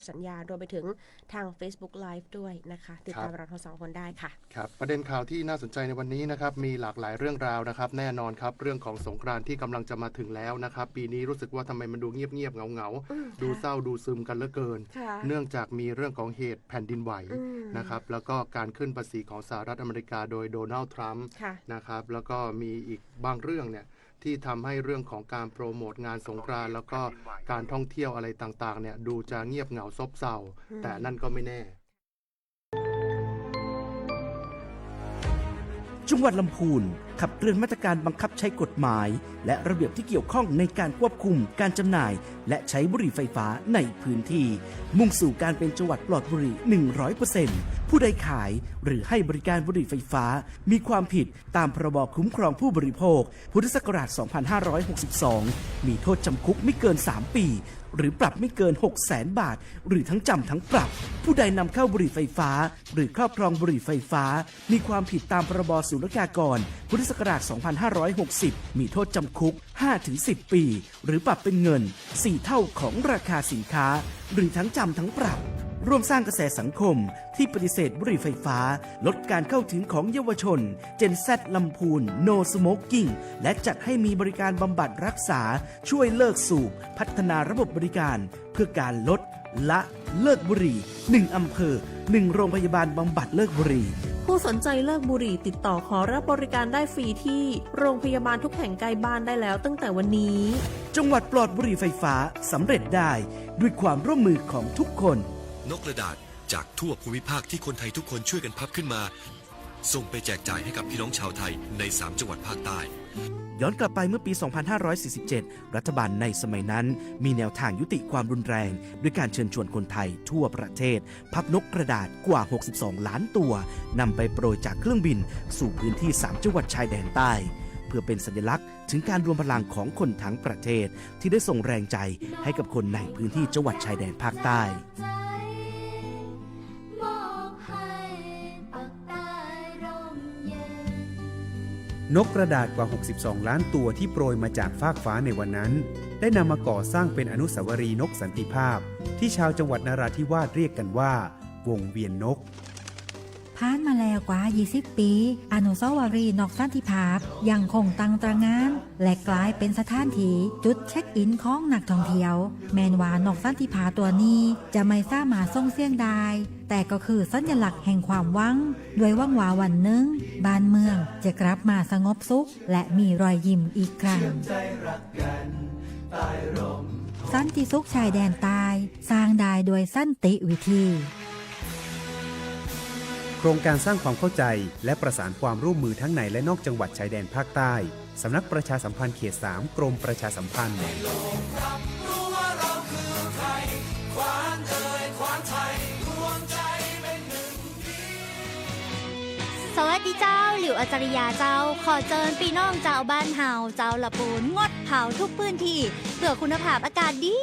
สัญญาณรวมไปถึงทาง Facebook Live ด้วยนะคะติดตามเราทั้ง2 คนได้ค่ะครับประเด็นข่าวที่น่าสนใจในวันนี้นะครับมีหลากหลายเรื่องราวนะครับแน่นอนครับเรื่องของสงกรานต์ที่กำลังจะมาถึงแล้วนะครับปีนี้รู้สึกว่าทำไมมันดูเงียบๆเหงาๆดูเศร้าดูซึมกันเหลือเกินเนื่องจากมีเรื่องของเหตุแผ่นดินไหวนะครับแล้วก็การขึ้นภาษีของสหรัฐอเมริกาโดยโดนัลด์ทรัมป์นะครับแล้วก็มีอีกบางเรื่องเนี่ยที่ทำให้เรื่องของการโปรโมทงานสงกรานต์แล้วก็การท่องเที่ยวอะไรต่างๆเนี่ยดูจะเงียบเหงาซบเซาแต่นั่นก็ไม่แน่จังหวัดลำพูนขับเคลื่อนมาตรการบังคับใช้กฎหมายและระเบียบที่เกี่ยวข้องในการควบคุมการจำหน่ายและใช้บุหรี่ไฟฟ้าในพื้นที่มุ่งสู่การเป็นจังหวัดปลอดบุหรี่ 100% ผู้ใดขายหรือให้บริการบุหรี่ไฟฟ้ามีความผิดตามพรบคุ้มครองผู้บริโภคพุทธศักราช 2562 มีโทษจำคุกไม่เกิน 3 ปีหรือปรับไม่เกิน 600,000 บาทหรือทั้งจำทั้งปรับผู้ใดนำเข้าบุหรี่ไฟฟ้าหรือครอบครองบุหรี่ไฟฟ้ามีความผิดตามพรบศุลกากรพุทธศักราช 2560 มีโทษจำคุก 5-10 ปีหรือปรับเป็นเงิน 4 เท่าของราคาสินค้าหรือทั้งจำทั้งปรับร่วมสร้างกระแสสังคมที่ปฏิเสธบุหรี่ไฟฟ้าลดการเข้าถึงของเยาวชน Gen Z ลำพูน No Smoking และจัดให้มีบริการบำบัดรักษาช่วยเลิกสูบพัฒนาระบบบริการเพื่อการลดละเลิกบุหรี่1 อำเภอ 1 โรงพยาบาลบำบัดเลิกบุหรี่ผู้สนใจเลิกบุหรี่ติดต่อขอรับบริการได้ฟรีที่โรงพยาบาลทุกแห่งใกล้บ้านได้แล้วตั้งแต่วันนี้จังหวัดปลอดบุหรี่ไฟฟ้าสำเร็จได้ด้วยความร่วมมือของทุกคนนกกระดาษจากทั่วภูมิภาคที่คนไทยทุกคนช่วยกันพับขึ้นมาส่งไปแจกจ่ายให้กับพี่น้องชาวไทยใน3 จังหวัดภาคใต้ย้อนกลับไปเมื่อปี 2547 รัฐบาลในสมัยนั้นมีแนวทางยุติความรุนแรงด้วยการเชิญชวนคนไทยทั่วประเทศพับนกกระดาษกว่า 62 ล้านตัวนำไปโปรยจากเครื่องบินสู่พื้นที่ 3 จังหวัดชายแดนใต้เพื่อเป็นสัญลักษณ์ถึงการรวมพลังของคนทั้งประเทศที่ได้ส่งแรงใจให้กับคนในพื้นที่จังหวัดชายแดนภาคใต้นกกระดาษกว่า 62 ล้านตัวที่โปรยมาจากฟากฟ้าในวันนั้นได้นำมาก่อสร้างเป็นอนุสาวรีย์นกสันติภาพที่ชาวจังหวัดนราธิวาสเรียกกันว่าวงเวียนนกผ่านมาแล้วกว่า 20 ปี อนุสาวรีย์นกสันติภาพยังคงตั้งตระหง่านและกลายเป็นสถานที่จุดเช็คอินของนักท่องเที่ยวแม้ว่านกสันติภาพตัวนี้จะไม่สามารถส่งเสียงได้แต่ก็คือสัญลักษณ์แห่งความหวังด้วยหวังว่าวันหนึ่งบ้านเมืองจะกลับมาสงบสุขและมีรอยยิ้มอีกครั้งสันติสุขชายแดนใต้สร้างได้โดยสันติวิธีโครงการสร้างความเข้าใจและประสานความร่วมมือทั้งในและนอกจังหวัดชายแดนภาคใต้สำนักประชาสัมพันธ์เขต 3 กรมประชาสัมพันธ์สวัสดีเจ้าหลิวอัจฉริยาเจ้าขอเชิญพี่น้องเจ้าบ้านเฮาเจ้าละปูนงดเผาทุกพื้นที่เพื่อคุณภาพอากาศดี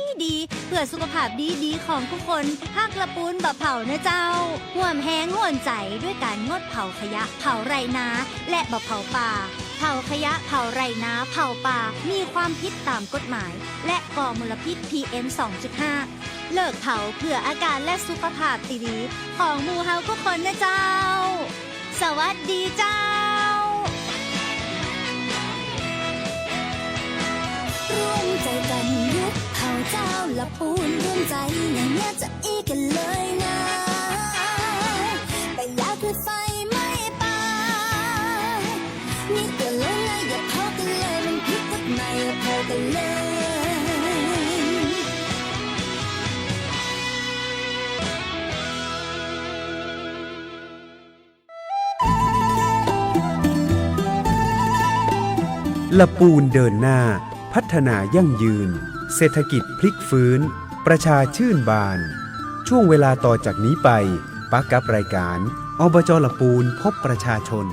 เพื่อสุขภาพดีของทุกคนฮักละปูนแบบเผานะเจ้าห่วมแห้งห่วนใจด้วยการงดเผาขยะเผาไรนาและแบบเผาป่าเผาขยะเผาไรนาเผาป่ามีความผิดตามกฎหมายและก่อมลพิษ PM 2.5 เลิกเผาเพื่ออากาศและสุขภาพดีๆของหมู่เฮาทุกคนนะเจ้าสวัสดีเจ้าร่วมใจกันยุบเผาเจ้าละปูนร่วมใจอย่างเนี้ยจะอีกันเลยนะแต่อยากคือไฟไม่ป่านี่ก็เลยนะอย่าเผากันเลยมันผิดกฎหมายอย่าเผากันเลยละปูนเดินหน้าพัฒนายั่งยืนเศรษฐกิจพลิกฟื้นประชาชื่นบานช่วงเวลาต่อจากนี้ไปปักกับรายการอบจ.ละปูนพบประชาชน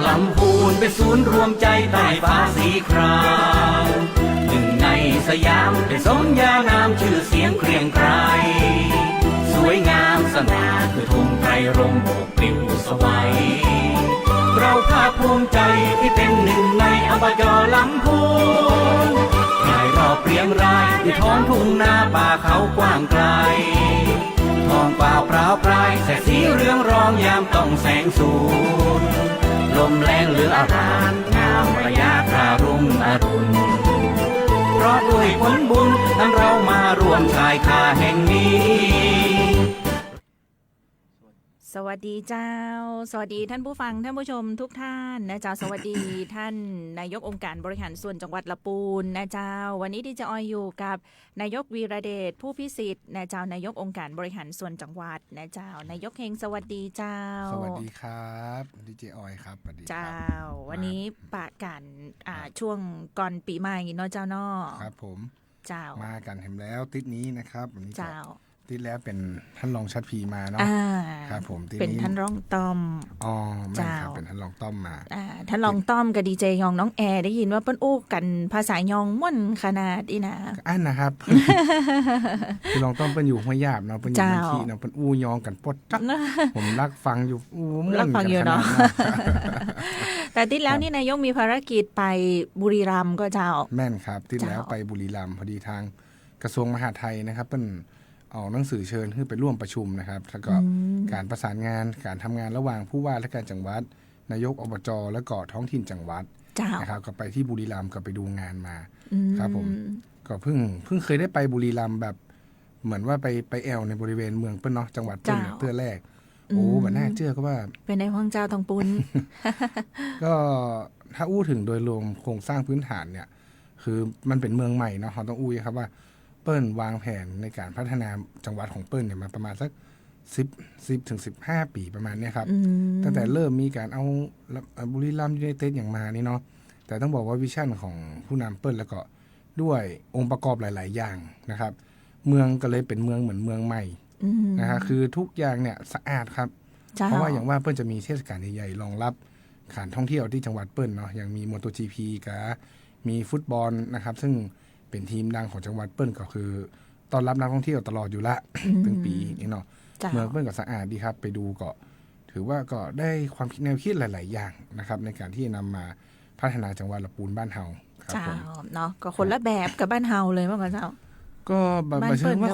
ลำพูนเป็นศูนย์รวมใจใต้ฟ้าสีครามหนึ่งในสยามเป็นสมญานามชื่อเสียงเกรียงไกรสวยงามสง่าคือธงไตรรงค์โบกปลิวสวัยเราภาคภูมิใจที่เป็นหนึ่งในอบจลำพูนรายรอบเรียงรายด้วยท้องทุ่งนาป่าเขากว้างไกลท้องเปล่าเปล่าปลายแสงสีเรืองรองยามต้องแสงสูงลมแรงเหลืออารามงามระยะครารุ่งอรุณเพราะด้วยผลบุญทั้งเรามาร่วมชายคาแห่งนี้ สวัสดีเจ้าสวัสดีท่านผู้ฟังท่านผู้ชมทุกท่านนะเจ้าสวัสดี ท่านนายกองค์การบริหารส่วนจังหวัดลำพูนนะเจ้าวันนี้ที่จะออยอยู่กับนายกวีระเดชผู้พิสิทธิ์นะเจ้านายกองค์การบริหารส่วนจังหวัดนะเจ้านายกเฮงสวัสดีเจ้าสวัสดีครับดีเจออยครับสวัสดี เจ้าวันนี้ปะกันช่วงก่อนปีใหม่เนาะเจ้าเนาะครับผมเจ้ามากันเห็นแล้วติดนี้นะครับวันนี้เจ้าติดแล้วเป็นท่านรองชัดพีมาเนาะครับผมเป็นท่านรองต้อมเจ้าเป็นท่านรองต้อมมาท่านรองต้อมกับดีเจยองน้องแอร์ได้ยินว่าเปิ้นอู้กันภาษายองม่วนขนาดนี้นะอันนะครับคือรองต้อมเปิ้นอยู่ห้วยยาบเนาะเปิ้นอยู่บางทีเนาะเปิ้นอู้ยองกันปดจักผมรักฟังอยู่ม่วนกันขนาดแต่ติดแล้วนี่นายกมีภารกิจไปบุรีรัมย์ก็เจ้าแม่นครับติดแล้วไปบุรีรัมย์พอดีทางกระทรวงมหาดไทยนะครับเปิ้นออกหนังสือเชิญขึ้นไปร่วมประชุมนะครับแล้วก็การประสานงานการทำงานระหว่างผู้ว่าราชการจังหวัดนายกอบจและก็ท้องถิ่นจังหวัดนะครับก็ไปที่บุรีรัมย์ก็ไปดูงานมาครับผมก็เพิ่งเคยได้ไปบุรีรัมย์แบบเหมือนว่าไปแอลในบริเวณเมืองเปิ้นเนาะจังหวัดเปิ้นเตื้อแรกโอ้แบบน่าเชื่อก็ว่าเป็นในห้องเจ้าทองปุน ก็ถ้าอู้ถึงโดยรวมโครงสร้างพื้นฐานเนี่ยคือมันเป็นเมืองใหม่เนาะเราต้องอู้ครับว่าเปิ้ลวางแผนในการพัฒนาจังหวัดของเปิ้ลเนี่ยมาประมาณสัก10ถึง15 ปีประมาณนี้ครับตั้งแต่เริ่มมีการเอาบุรีรัมย์ยูไนเต็ดอย่างมานี่เนาะแต่ต้องบอกว่าวิชั่นของผู้นำเปิ้ลแล้วก็ด้วยองค์ประกอบหลายๆอย่างนะครับเมืองก็เลยเป็นเมืองเหมือนเมืองใหม่นะครับคือทุกอย่างเนี่ยสะอาดครับเพราะว่าอย่างว่าเปิ้ลจะมีเทศกาลใหญ่ๆรองรับการท่องเที่ยวที่จังหวัดเปิ้ลเนาะอย่างมีมอเตอร์ GP กับมีฟุตบอลนะครับซึ่งเป็นทีมดังของจังหวัดเปิ้ลก็คือต้อนรับนักท่องเที่ยวตลอดอยู่ละถึงปีนี้เนาะเมืองเปิ้ลก็สะอาดดีครับไปดูก็ถือว่าก็ได้ความแนวคิดหลายๆอย่างนะครับในการที่นำมาพัฒนาจังหวัดลำพูนบ้านเฮาครับผมเนาะก็คนละแบบกับบ้านเฮาเลยว่ากันเจ้าก็แบบเชื่อว่า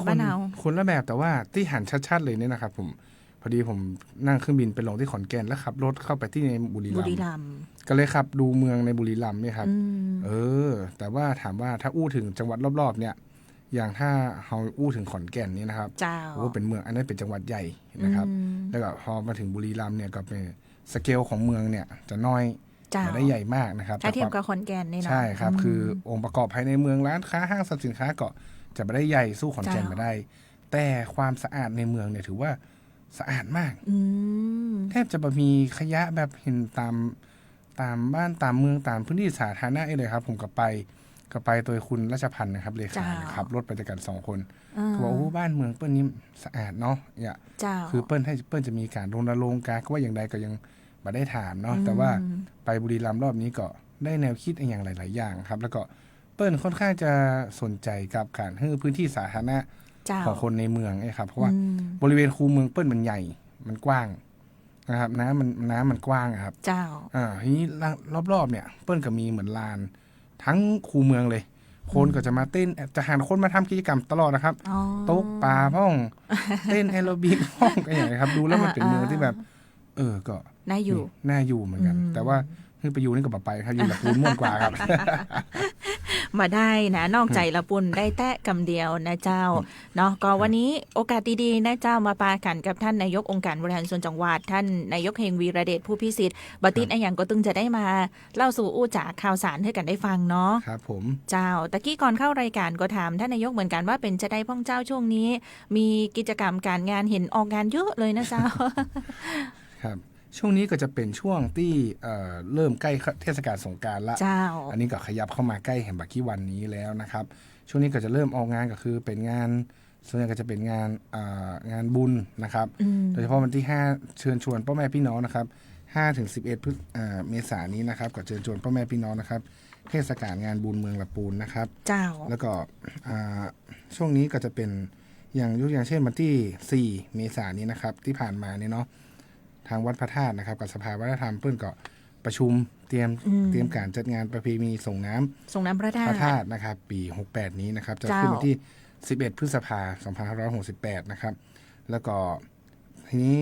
คนละแบบแต่ว่าที่หันชัดๆเลยเนี่ยนะครับผมพอดีผมนั่งเครื่องบินไปลงที่ขอนแก่นแล้วขับรถเข้าไปที่ในบุรีรัมย์ก็เลยขับดูเมืองในบุรีรัมย์เนี่ยครับแต่ว่าถามว่าถ้าอู้ถึงจังหวัดรอบๆเนี่ยอย่างถ้าเราอู้ถึงขอนแก่นนี่นะครับโอ้เป็นเมืองอันนั้นเป็นจังหวัดใหญ่นะครับแล้วก็พอมาถึงบุรีรัมย์เนี่ยก็เป็นสเกลของเมืองเนี่ยจะน้อยไม่ได้ใหญ่มากนะครับถ้าเทียบกับขอนแก่นนี่เนาะใช่ครับคือองค์ประกอบภายในเมืองร้านค้าห้างสรรพสินค้าก็จะไม่ได้ใหญ่สู้ขอนแก่นไม่ได้แต่ความสะอาดในเมืองเนี่ยถือว่าสะอาดมากแทบจะไม่มีขยะแบบเห็นตามบ้านตามเมืองตามพื้นที่สาธารณะเลยครับผมก็ไปโดยคุณรัชพันธ์นะครับเลขาขับรถไปด้วยกัน2คนเขาบอกโอ้บ้านเมืองเปิ้ลนี้สะอาดเนาะเนี่ยคือเปิ้ลจะมีการรณรงค์การว่าอย่างใดก็ยังไม่ได้ถามเนาะแต่ว่าไปบุรีรัมย์รอบนี้ก็ได้แนวคิดอย่างหลายๆอย่างครับแล้วก็เปิ้ลค่อนข้างจะสนใจกับการให้พื้นที่สาธารณะของคนในเมืองนะครับเพราะว่าบริเวณคูเมืองเปิ้ลมันใหญ่มันกว้างนะครับน้ำมันกว้างครับทีนี้รอบๆเนี่ยเปิ้ลก็มีเหมือนลานทั้งคูเมืองเลยคนก็จะมาเต้นจะหาคนมาทำกิจกรรมตลอดนะครับตกปลาพ้องเต้นแอโรบิกพ้องก็อย่างไรครับดูแล้วมันเป็นเมืองที่แบบก็น่าอยู่เหมือนกันแต่ว่าคือไปอยู่นี่ก็ไปครับอยู่ลำพูนม่วนกว่าครับมาได้นะนอกใจลำพูนได้แตะกำเดียวนะเจ้าเนาะก็วันนี้โอกาสดีๆนะเจ้ามาปากันกับท่านนายกองค์การบริหารส่วนจังหวัดท่านนายกเฮงวีระเดชผู้พิสิทธิ์บติดไอ้อย่างก็ตึงจะได้มาเล่าสู่อู้จากข่าวสารให้กันได้ฟังเนาะครับผมเจ้าตะกี้ก่อนเข้ารายการก็ถามท่านนายกเหมือนกันว่าเป็นจะได้พ่องเจ้าช่วงนี้มีกิจกรรมการงานเห็นออกงานเยอะเลยนะเจ้าครับช่วงนี้ก็จะเป็นช่วงที่เริ่มใกล้เทศกาลสงกรานต์ละอันนี้ก็ขยับเข้ามาใกล้แห่งบักกี้วันนี้แล้วนะครับช่วงนี้ก็จะเริ่มออกงานก็คือเป็นงานส่วนใหญ่ก็จะเป็นงานบุญนะครับโดยเฉพาะวันที่5เชิญชวนพ่อแม่พี่น้องนะครับ 5-11 เมษายนนี้นะครับก็เชิญชวนพ่อแม่พี่น้องนะครับเทศกาลงานบุญเมืองละปูนนะครับเจ้าแล้วก็ช่วงนี้ก็จะเป็นอย่างเช่นวันที่ 4 เมษายนนี้นะครับที่ผ่านมาเนี่ยเนาะทางวัดพระธาตุนะครับกับสภาวัฒนธรรมเพิ่นก็ประชุมเตรียมการจัดงานประเพณีส่งน้ำพระธาตุนะครับปี68นี้นะครับจะขึ้นวันที่11 พฤษภาคม 2568นะครับแล้วก็ทีนี้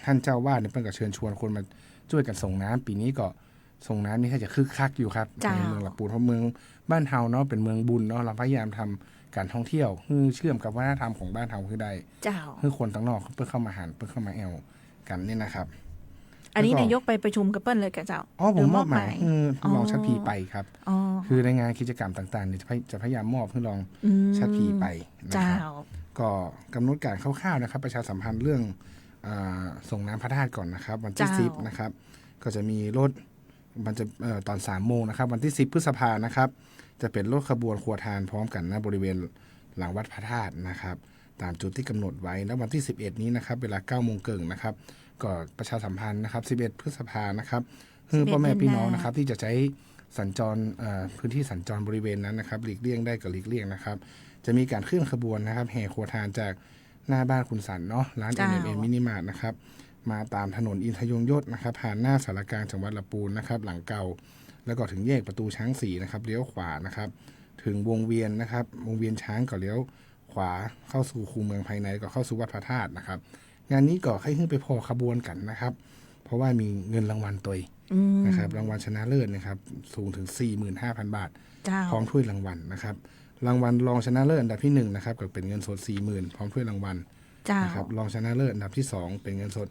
ท่านเจ้าวาดเนี่ยเพิ่นก็เชิญชวนคนมาช่วยกันส่งน้ำปีนี้ก็ส่งน้ำนี่ถ้าจะคึกคักอยู่ครับในเมืองละปูนเพราะเมืองบ้านเฮาเนาะเป็นเมืองบุญเนาะเราพยายามทำการท่องเที่ยวเชื่อมกับวัฒนธรรมของบ้านเฮาคือใดคือคนต่างนอกเพื่อเข้ามาหาเพื่อเข้ามาแอลกันนี่นะครับอันนี้นายกไปประชุมกับเปิ้ลเลยกับเจ้าผมมอบหมายลองชัดพีไปครับคือในงานกิจกรรมต่างๆเนี่ยจะพยายามมอบให้ลองชัดพีไปนะครับก็กำหนดการคร่าวๆนะครับประชาสัมพันธ์เรื่องส่งน้ำพระธาตุก่อนนะครับวันที่10นะครับก็จะมีรถมันจะตอน 3 โมงนะครับวันที่10 พฤษภานะครับจะเป็นรถขบวนครัวทานพร้อมกันนะบริเวณหลังวัดพระธาตุนะครับตามจุดที่กำหนดไว้แล้ววันที่11นี้นะครับเวลา 9 โมงครึ่งนะครับก็ประชาสัมพันธ์นะครับ11 พฤษภานะครับคือพ่อแม่พี่น้องนะครับที่จะใช้สัญจรพื้นที่สัญจรบริเวณนั้นนะครับหลีกเลี่ยงได้ก็หลีกเลี่ยงนะครับจะมีการเคลื่อนขบวนนะครับแห่ครัวทานจากหน้าบ้านคุณสันเนาะร้าน NMN มินิมาร์ทนะครับมาตามถนนอินทยงยศนะครับผ่านหน้าสารกลางจังหวัดลำพูนนะครับหลังเก่าแล้วก็ถึงแยกประตูช้างสีนะครับเลี้ยวขวานะครับถึงวงเวียนนะครับวงเวียนช้างก็เลี้ยวขวาเข้าสู่คูเมืองภายในก็เข้าสู่วัดพระธาตุนะครับงานนี้ก็ให้ขึ้นไปพอขบวนกันนะครับเพราะว่ามีเงินรางวัลตัวนะครับรางวัลชนะเลิศนะครับสูงถึง 45,000 บาทพร้อมถ้วยรางวัลนะครับรางวัลรองชนะเลิศอันดับที่1นะครับก็เป็นเงินสด 40,000 พร้อมถ้วยรางวัลนะครับรองชนะเลิศอันดับที่2เป็นเงินสด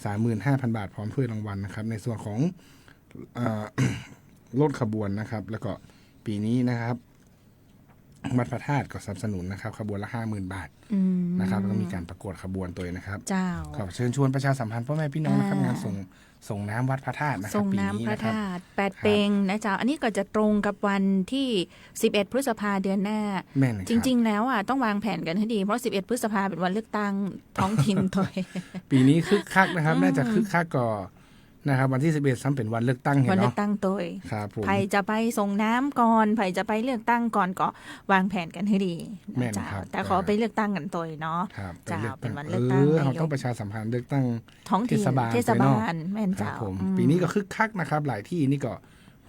35,000 บาทพร้อมถ้วยรางวัลนะครับในส่วนของรถขบวนนะครับแล้วก็ปีนี้นะครับวัดพระธาตุก็สนับสนุนนะครับขบวนละ 50,000 บาทนะครับแล้วก็มีการประกวดขบวนตัวนะครับขอเชิญชวนประชาสัมพันธ์พ่อแม่พี่น้องนะครับงานส่งน้ำวัดพระธาตุนะครับปีนี้นะครับ8 เปงนะจ๊ะอันนี้ก็จะตรงกับวันที่11 พฤษภาเดือนหน้าจริงๆแล้วต้องวางแผนกันให้ดีเพราะ11 พฤษภาเป็นวันเลือกตั้งท้องถิ่นตัวปีนี้คึกคักนะครับน่าจะคึกคักก่อนะครับวันที่11ซ้ำเป็นวันเลือกตั้งเห็นเนาะวันเลือกตั้งตัวใครจะไปส่งน้ำก่อนใครจะไปเลือกตั้งก่อนก็วางแผนกันให้ดีนะจ๊ะแต่ขอไปเลือกตั้งกันตัวเนาะจ้าเป็นวันเลือกตั้งเราต้องประชาสัมพันธ์เลือกตั้งท้องถิ่นเทศบาลแม่นจ้าปีนี้ก็คึกคักนะครับหลายที่นี่ก็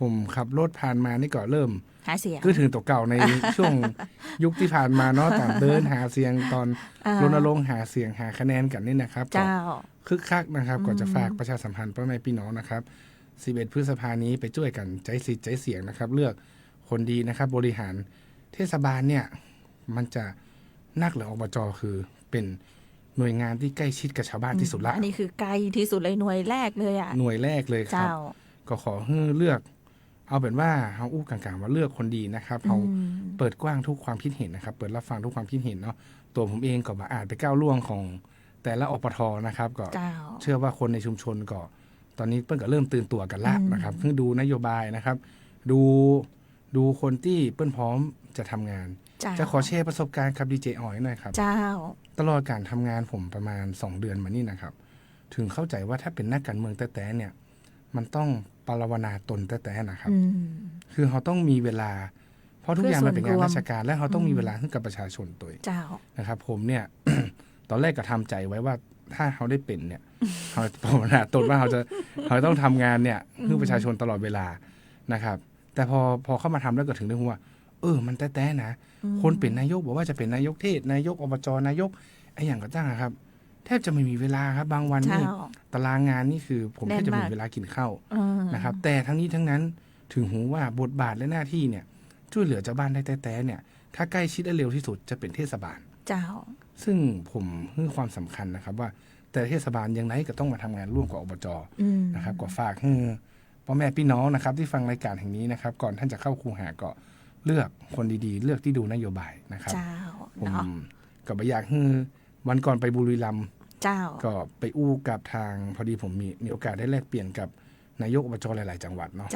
ผมขับรถผ่านมานี่ก็เริ่มหาเสียงคือถึงตัวเก่าในช่วงยุคที่ผ่านมาเนาะตอนเดินหาเสียงตอนรณรงค์หาเสียงหาคะแนนกันนี่นะครับคึกคักนะครับก่อนจะฝากประชาสัมพันธ์พ่อแม่พี่น้องนะครับ11 พฤษภานี้ไปช่วยกันใจสิทธิ์ใจเสียงนะครับเลือกคนดีนะครับบริหารเทศบาลเนี่ยมันจะนักหรืออบจ.คือเป็นหน่วยงานที่ใกล้ชิดกับชาวบ้านที่สุดละอันนี้คือไกลที่สุดเลยหน่วยแรกเลยหน่วยแรกเลยครับก็ขอให้เลือกเอาเป็นว่าเขาอู้กลางๆว่าเลือกคนดีนะครับเขาเปิดกว้างทุกความคิดเห็นนะครับเปิดรับฟังทุกความคิดเห็นเนาะตัวผมเองก็มาอ่านไปก้าวล่วงของแต่ละอปท.นะครับก็เชื่อว่าคนในชุมชนก็ตอนนี้เปิ้ลก็เริ่มตื่นตัวกันละนะครับเพิ่งดูนโยบายนะครับดูคนที่เปิ้ลพร้อมจะทำงานจะขอแชร์ประสบการณ์ครับดีเจอ๋อยหน่อยครับตลอดการทำงานผมประมาณ2 เดือนมานี่นะครับถึงเข้าใจว่าถ้าเป็นนักการเมืองแต่เนี่ยมันต้องปรารนาตนแต่นะครับคือเขาต้องมีเวลาเพราะทุกอย่างมันเป็นงานราชการและเขาต้องมีเวลาให้กับประชาชนตัวนะครับผมเนี่ย ตอนแรกก็ทำใจไว้ว่าถ้าเขาได้เป็นเนี่ยเขาปรารนาตนว่าเขาต้องทำงานเนี่ยเพื่อประชาชนตลอดเวลานะครับแต่พอเข้ามาทำแล้วก็ถึงได้ว่ามันแต่นะคนเป็นนายกบอกว่าจะเป็นนายกเทศนายกอบจนายกไอ้อย่างก็จ้างครับแทบจะไม่มีเวลาครับบางวันนี่ตารางงานนี่คือผมแทบจะไม่มีเวลากินข้าวนะครับแต่ทั้งนี้ทั้งนั้นถึงหูว่าบทบาทและหน้าที่เนี่ยช่วยเหลือชาวบ้านได้แต่เนี่ยถ้าใกล้ชิดได้เร็วที่สุดจะเป็นเทศบาลซึ่งผมให้ความสำคัญนะครับว่าแต่เทศบาลยังไงก็ต้องมาทำงานร่วมกับอบจ.นะครับก็ฝากให้พ่อแม่พี่น้องนะครับที่ฟังรายการแห่งนี้นะครับก่อนท่านจะเข้าคูหาก็เลือกคนดีๆเลือกที่ดูนโยบายนะครับผมก็อยากให้วันก่อนไปบุรีรัมย์ก็ไปอู้กับทางพอดีผมมีโอกาสได้แลกเปลี่ยนกับนายกอบจ.หลายๆจังหวัดเนาะ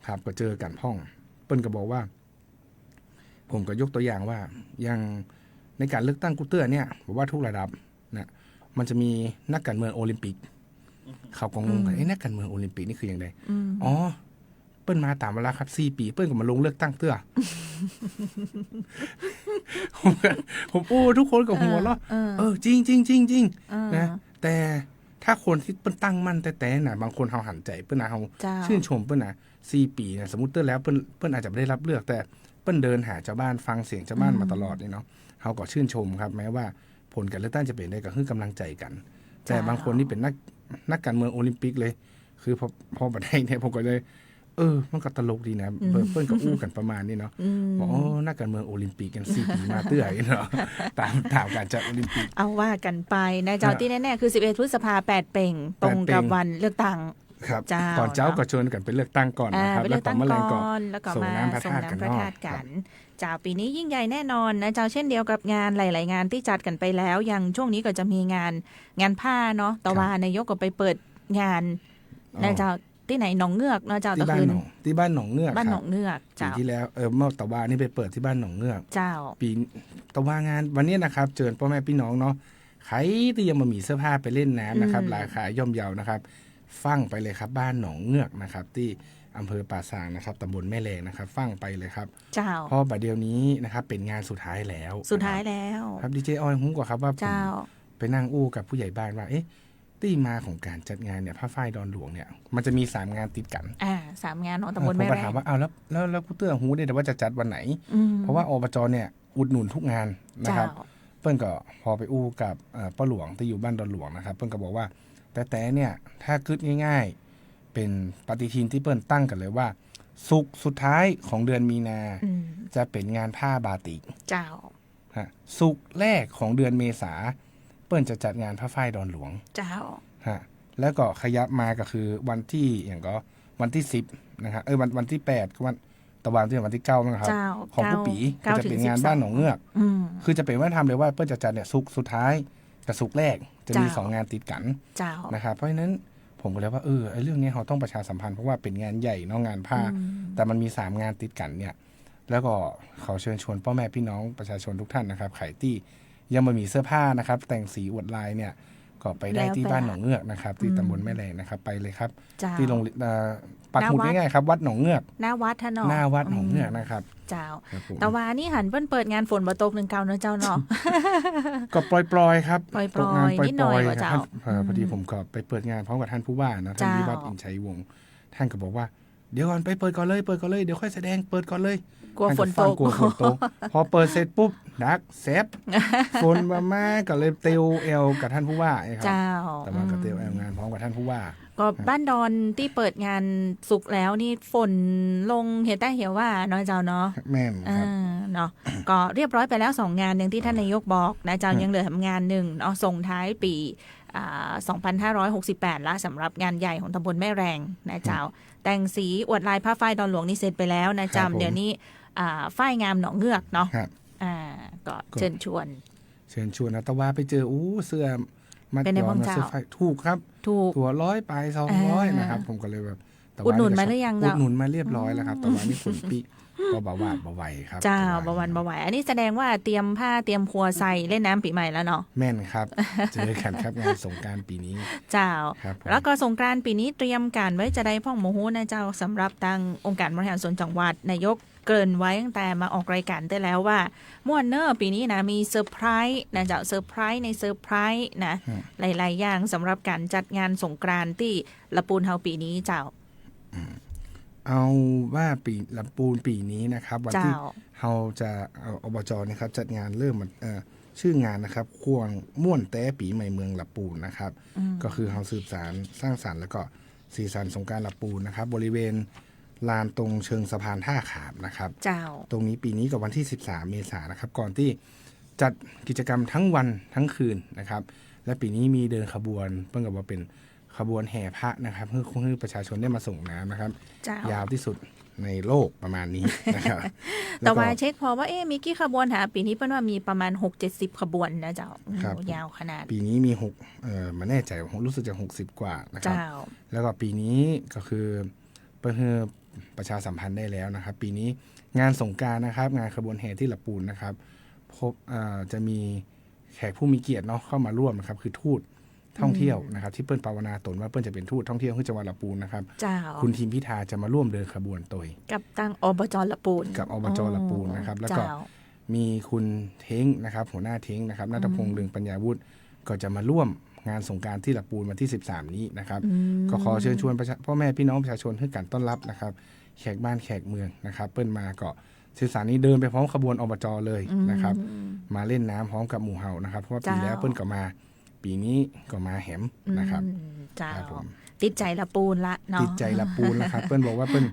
ครับก็เจอกันพ่องเปิ้ลก็บอกว่าผมก็ยกตัวอย่างว่ายังในการเลือกตั้งกูเตอร์เนี่ยบอกว่าทุกระดับนะมันจะมีนักการเมืองโอลิมปิก เขาก็งงกันนักการเมืองโอลิมปิกนี่คืออย่างไรอ๋อเปิ้นมาตามเวลาครับ4 ปีเปิ้นก็มาลงเลือกตั้งเตื้อ ผมทุกคนก็หัวเราะจริงจริงจริงจริงนะแต่ถ้าคนที่เปิ้นตั้งมั่นแต่น่ะบางคนเขาหันใจเปิ้นนะเขาชื่นชมเปิ้นนะ4 ปีนะสมมุติเตื้อแล้วเปิ้นอาจจะไม่ได้รับเลือกแต่เปิ้นเดินหาชาวบ้านฟังเสียงชาวบ้านมาตลอดนี่เนาะเขาก็ชื่นชมครับแม้ว่าผลการเลือกตั้งจะเป็นได้ก็คือกำลังใจกันแต่บางคนนี่เป็นนักการเมืองโอลิมปิกเลยคือพอบัดได้เนี่ยผมก็เลยมันก็ตลกดีนะเปิ้นก็อู้กันประมาณนี้เนาะบอกนักการเมืองโอลิมปิกกัน4 ปีมาเตื้อเนาะตามการจัดโอลิมปิกเอาว่ากันไปนะเจ้าที่แน่ๆคือ11พฤษภา8 เป่งตรงกับวันเลือกตั้งครับก่อนเจ้าก็ชวนกันไปเลือกตั้งก่อนนะครับแล้วต่อมาแล้วก็มาส่งน้ำพระธาตุกันเจ้าปีนี้ยิ่งใหญ่แน่นอนนะเจ้าเช่นเดียวกับงานหลายๆงานที่จัดกันไปแล้วอย่างช่วงนี้ก็จะมีงานผ้าเนาะแต่ว่านายกก็ไปเปิดงานนะเจ้าที่ไหนหนองเงือกเนาะเจ้าตะคืนที่บ้านหนองเงือกบ้านหนองเงือกปีที่แล้วเมื่อตะวานี่ไปเปิดที่บ้านหนองเงือกเจ้าปีตะวางานวันนี้นะครับเชิญพ่อแม่พี่น้องเนาะใครที่ยังมามีเสื้อผ้าไปเล่นน้ำนะครับราคาย่อมเยานะครับฟังไปเลยครับบ้านหนองเงือกนะครับที่อำเภอป่าซางนะครับตำบลแม่แรงนะครับฟังไปเลยครับเจ้าเพราะบัดเดียวนี้นะครับเป็นงานสุดท้ายแล้วครับดีเจออยหุ้งกว่าครับว่าไปนั่งอู้กับผู้ใหญ่บ้านว่าที่มาของการจัดงานเนี่ยผ้าฝ้ายดอนหลวงเนี่ยมันจะมี3 งานติดกัน3 งานของตำบลแม่แรงผมก็ถามว่าแล้วกูเตื้อหูได้แต่ว่าจะจัดวันไหนเพราะว่าอบจเนี่ยอุดหนุนทุกงานนะครับเปิ้ลก็พอไปอู้กับป้าหลวงที่อยู่บ้านดอนหลวงนะครับเปิ้ลก็บอกว่าแต่เนี่ยถ้าคิดง่ายๆเป็นปฏิทินที่เปิ้ลตั้งกันเลยว่าศุกร์สุดท้ายของเดือนมีนาจะเป็นงานผ้าบาติกเจ้าศุกร์แรกของเดือนเมษาเปิ้ลจะจัดงานผ้าฝ้ายดอนหลวงเจ้าแล้วก็ขยับมาก็คือวันที่อย่างก็วันที่10นะครับวันที่8ก็วันตะวันที่วันที่9นะครับของผู้ปีก็จะเป็นงานบ้านหนองเงือกคือจะเป็นวัฒนธรรมเลยว่าเปิ้ลจะจัดเนี่ยศุกร์สุดท้ายกับศุกร์แรกจะมี2 งานติดกันนะครับเพราะฉะนั้นผมก็เลยว่าไอ้เรื่องนี้เราต้องประชาสัมพันธ์เพราะว่าเป็นงานใหญ่เนาะงานผ้าแต่มันมี3 งานติดกันเนี่ยแล้วก็ขอเชิญชวนพ่อแม่พี่น้องประชาชนทุกท่านนะครับใครที่ยังมามีเสื้อผ้านะครับแต่งสีอวดลายเนี่ยก็ไปได้ที่บ้านหนองเงือกนะครับที่ตำบลแม่แรงนะครับไปเลยครับที่โรงปักหมุดง่ายๆครับวัดหนองเงือกหน้าวัดท่านหน้าวัดหนองเงือกนะครับเจ้าแต่ว่านี่หันเปิดงานฝนบ่ตก1 เก่าเนาะเจ้าเนาะก็ปล่อยๆครับตกงานนิดหน่อยว่าเจ้าพอดีผมก็ไปเปิดงานพร้อมกับท่านผู้ว่านะท่านวิวัฒน์อินชัยวงศ์ท่านก็บอกว่าเดี๋ยวก่อนไปเปิดก่อนเลยเดี๋ยวค่อยแสดงเปิดก่อนเลยกลัวฝนตกพอเปิดเสร็จปุ๊บดักแซบฝนมาก็เลยเตียวเอลกับท่านผู้ว่าครับแต่ว่าก็เตียวเอลงานพร้อมกับท่านผู้ว่าก็บ้านดอนที่เปิดงานสุกแล้วนี่ฝนลงเหี่ยวว่าเนาะเจ้าเนาะแม่นครับเนาะก็เรียบร้อยไปแล้ว2 งานอย่างที่ท่านนายกบอกนะเจ้ายังเหลือทำงาน1เนาะส่งท้ายปี2568ละสำหรับงานใหญ่ของตำบลแม่แรงนะเจ้าแต่งสีอวดลายผ้าฝ้ายดอนหลวงนี่เสร็จไปแล้วนะจำเดี๋ยวนี้ฝ้ายงามหนองเงือกเนาะก็เชิญชวนนะแต่ว่าไปเจอเสื้อมัดย้อมเสื้อไฟถูกครับตัว100 ไป200นะครับผมก็เลยแบบอุดหนุนมาหรือยังอุดหนุนมาเรียบร้อยแล้วครับแต่ว่านี่ฝนปีก็บ่ไหวครับเจ้าบ่ไหวอันนี้แสดงว่าเตรียมผ้าเตรียมครัวใส่เล่นน้ำปีใหม่แล้วเนาะแม่นครับเจอกันครับงานสงกรานต์ปีนี้เจ้าแล้วก็สงกรานต์ปีนี้เตรียมการไว้จะได้พ่องโมโหนะเจ้าสำหรับทางองค์การบริหารส่วนจังหวัดนายกเกริ่นไว้ตั้งแต่มาออกรายการได้แล้วว่าม่วนเนอร์ปีนี้นะมีเซอร์ไพรส์นะเจ้าเซอร์ไพรส์ในเซอร์ไพรส์นะหลายๆอย่างสำหรับการจัดงานสงกรานต์ที่ละปูนเฮาปีนี้เจ้าเอาว่าปีลำปูนปีนี้นะครับวันที่เราจะอบจนะครับจัดงานเริ่มชื่องานนะครับควงม่วนแต้ปีใหม่เมืองลำปูนนะครับก็คือเราสืบสานสร้างสรรค์แล้วก็สีสันสงกรานต์ลำปูนนะครับบริเวณลานตรงเชิงสะพานท่าขามนะครับตรงนี้ปีนี้กับวันที่13 เมษายนนะครับก่อนที่จัดกิจกรรมทั้งวันทั้งคืนนะครับและปีนี้มีเดินขบวนเพิ่งกับว่าเป็นขบวนแห่พระนะครับเพื่อประชาชนได้มาส่งน้ำนะครับยาวที่สุดในโลกประมาณนี้นะครับแต่ว่าเช็คพอว่ามีกี่ขบวนหาปีนี้เปิ้ลว่ามีประมาณ 6-70 ขบวนนะเจ้ายาวขนาดปีนี้มี6มาแน่ใจรู้สึกจะ60 กว่านะครับแล้วก็ปีนี้ก็คือเพื่อประชาสัมพันธ์ได้แล้วนะครับปีนี้งานสงกรานต์นะครับงานขบวนแห่ที่ละปูนนะครับจะมีแขกผู้มีเกียรติเนาะเข้ามาร่วมนะครับคือทูต ท่องเที่ยวนะครับที่เปิ้นภาวนาตนว่าเปิ้นจะเป็นทูตท่องเที่ยวให้จังหวัดลำพูนนะครับ เจ้า คุณทีมพิธาจะมาร่วมเดินขบวนตัว กับทางอบจละปูน กับอบจลำพูนนะครับแล้วก็ เจ้า มีคุณเท้งนะครับหัวหน้าเท้งนะครับณัฐพงษ์เรืองปัญญาวุฒิก็จะมาร่วมงานสงกรานต์ที่ลำพูนวันที่13นี้นะครับก็ขอเชิญชวนพ่อแม่พี่น้องประชาชนให้การต้อนรับนะครับแขกบ้านแขกเมืองนะครับเปิ้นมาก็13นี้เดินไปพร้อมขบวนอบจเลยนะครับมาเล่นน้ำพร้อมกับหมู่เห่านะครับเพราะว่าปีแล้วเปิ้นก็มาปีนี้ก็มาแหมนะครับ เจ้า ครับผม ติดใจละปูนละเนาะ ติดใจละปูนแล้วครับ เปิ้ลบอกว่าเปิ้ล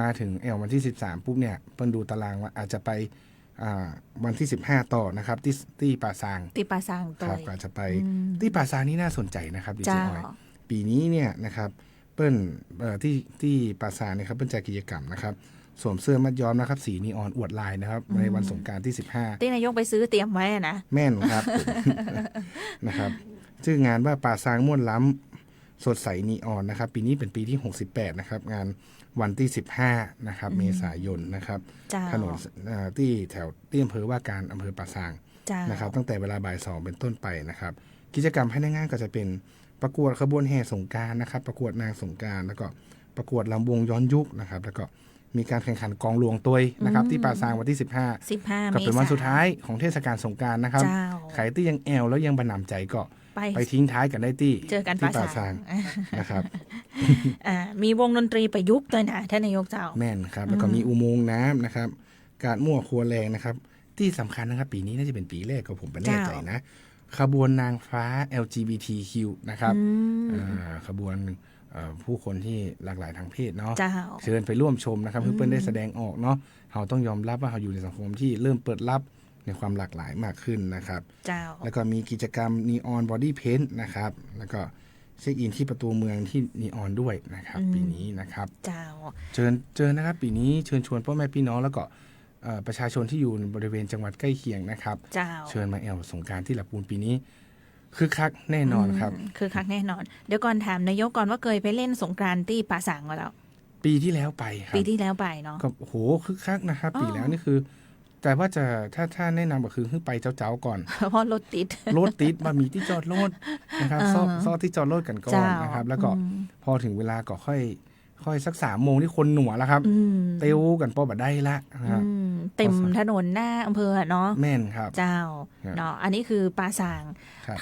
มาถึงวันที่13ปุ๊บเนี่ยเปิ้ลดูตารางว่าอาจจะไปวันที่15ต่อนะครับที่ป่าซาง ที่ป่าซางตัว ครับอาจจะไปที่ป่าซางนี่น่าสนใจนะครับดิฉัน เจ้า อ้อยปีนี้เนี่ยนะครับเปิ้ลที่ป่าซางเนี่ยครับเปิ้ลจัดกิจกรรมนะครับสวมเสื้อมัดย้อมนะครับสีนีออนอวดลายนะครับในวันสงกรานต์ที่15ที่นายกไปซื้อเตรียมไว้นะ แม่นครับ นะครับชื่องานว่าป่าซางม่วนล้ำสดใสนีออนนะครับปีนี้เป็นปีที่68นะครับงานวันที่15นะครับเมษายนนะครับถนนที่แถวที่อำเภอว่าการอำเภอป่าซางนะครับตั้งแต่เวลาบ่าย2เป็นต้นไปนะครับกิจกรรมภายในงานก็จะเป็นประกวดขบวนแห่สงกรานต์นะครับประกวดนางสงกรานต์แล้วก็ประกวดลำวงย้อนยุคนะครับแล้วก็มีการแข่งขันกองหลวงตัวนะครับที่ป่าซางวันที่15ก็เป็นวันสุดท้ายของเทศกาลสงกรานต์นะครับใครที่ยังแอลแล้วยังบันหนำใจก็ไปทิ้งท้ายกันได้ที่ เจอกัน ป่า ป่า ซา ซาง ง นะครับ มีวงดนตรีประยุกต์ด้วยนะท่านนายกเจ้า แม่นครับแล้วก็มีอุโมงค์น้ำนะครับการมั่วครัวแรงนะครับที่สำคัญนะครับปีนี้น่าจะเป็นปีแรกของผมเป็นแน่ใจนะขบวนนางฟ้า LGBTQ นะครับขบวนผู้คนที่หลากหลายทางเพศเนาะเชิญไปร่วมชมนะครับเพื่อนได้แสดงออกเนาะเราต้องยอมรับว่าเราอยู่ในสังคมที่เริ่มเปิดรับในความหลากหลายมากขึ้นนะครับแล้วก็มีกิจกรรม Neon Body Paint นะครับแล้วก็เช็คอินที่ประตูเมืองที่นีออนด้วยนะครับปีนี้นะครับเชิญนะครับปีนี้เชิญชวนพ่อแม่พี่น้องแล้วก็ประชาชนที่อยู่บริเวณจังหวัดใกล้เคียงนะครับเชิญมาแอลสงกรานต์ที่ลำพูนปีนี้คือคักแน่นอนครับคือคักแน่นอนเดี๋ยวก่อนถามนายกก่อนว่าเคยไปเล่นสงกรานต์ที่ป่าสังมาแล้วปีที่แล้วไปครับปีที่แล้วไปเนาะก็โหคือคักนะครับปีแล้วนี่คือแต่ว่าจะถ้าแนะนำก็คือไปเจ้าก่อนเพราะรถติดมามีที่จอดรถนะครับซ่อที่จอดรถกันก่อนนะครับแล้วก็พอถึงเวลาก็ค่อยสัก3 โมงที่คนหนัวแล้วครับเตียวกันป้อบัดได้ละครับเต็มถนนหน้าอำเภอเนาะแม่นครับเจ้าเนาะอันนี้คือป่าซาง